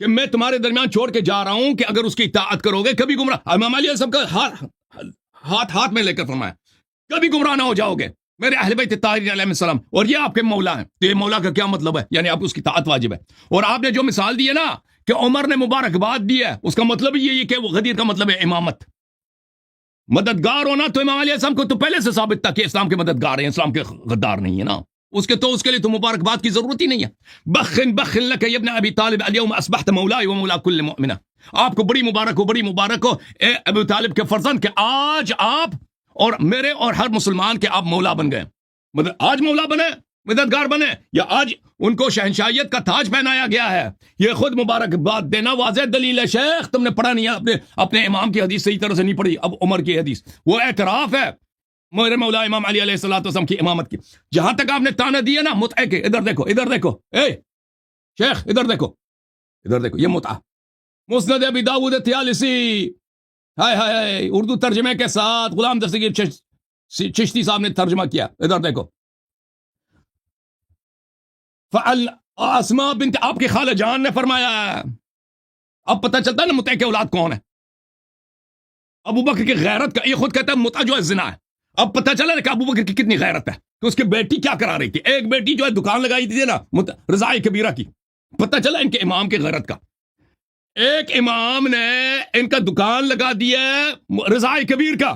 کہ میں تمہارے درمیان چھوڑ کے جا رہا ہوں کہ اگر اس کی اطاعت کرو گے کبھی گمراہ. امام علی سب کا ہاتھ میں لے کر فرمایا کبھی گمراہ نہ ہو جاؤ گے میرے اہل بیت طاہرین علیہ السلام، اور یہ آپ کے مولا ہیں. تو یہ مولا کا کیا مطلب ہے؟ یعنی آپ اس کی اطاعت واجب ہے. اور آپ نے جو مثال دی ہے نا کہ عمر نے مبارکباد دی ہے، اس کا مطلب یہ کہ وہ غدیر کا مطلب ہے امامت، مددگار ہونا. تو امام علیہ السلام کو تو پہلے سے ثابت تھا کہ اسلام کے مددگار ہیں، اسلام کے غدار نہیں ہے نا. اس کے لیے تو مبارکباد کی ضرورت ہی نہیں ہے. بخن لک یا ابن ابی طالب الیوم اصبحت مولاي ومولا کل مؤمنہ. آپ کو بڑی مبارک ہو اے ابو طالب کے فرزند کہ آج آپ اور میرے اور ہر مسلمان کے آپ مولا بن گئے. آج مولا بنے، مددگار بنے، یا آج ان کو شہنشاہیت کا تاج پہنایا گیا ہے. یہ خود مبارکباد دینا واضح دلیل ہے. شیخ تم نے پڑھا نہیں ہے، اپنے امام کی حدیث صحیح طرح سے نہیں پڑھی. اب عمر کی حدیث وہ اعتراف ہے میرے مولا امام علی علیہ السلام کی امامت کی. جہاں تک آپ نے تانا دیا نا متعہ کے، ادھر دیکھو اے شیخ ادھر دیکھو یہ متعہ مسند ابی داؤد طیالسی، ہائے اردو ترجمے کے ساتھ غلام دستگیر چشتی صاحب نے ترجمہ کیا. ادھر دیکھو اسماء بنت آپ کی خالہ جان نے فرمایا. اب پتہ چلتا ہے نا متعہ کے اولاد کون ہے. ابو بکر کی غیرت کا، یہ خود کہتا ہے متعہ جو ہے زنا ہے. اب پتہ چلا نا کہ ابو بکر کی کتنی غیرت ہے کہ اس کی بیٹی کیا کرا رہی تھی. ایک بیٹی جو ہے دکان لگائی تھی نا رضاء کبیرہ کی. پتہ چلا ان کے امام کی غیرت کا. ایک امام نے ان کا دکان لگا دیا رضاء کبیر کا،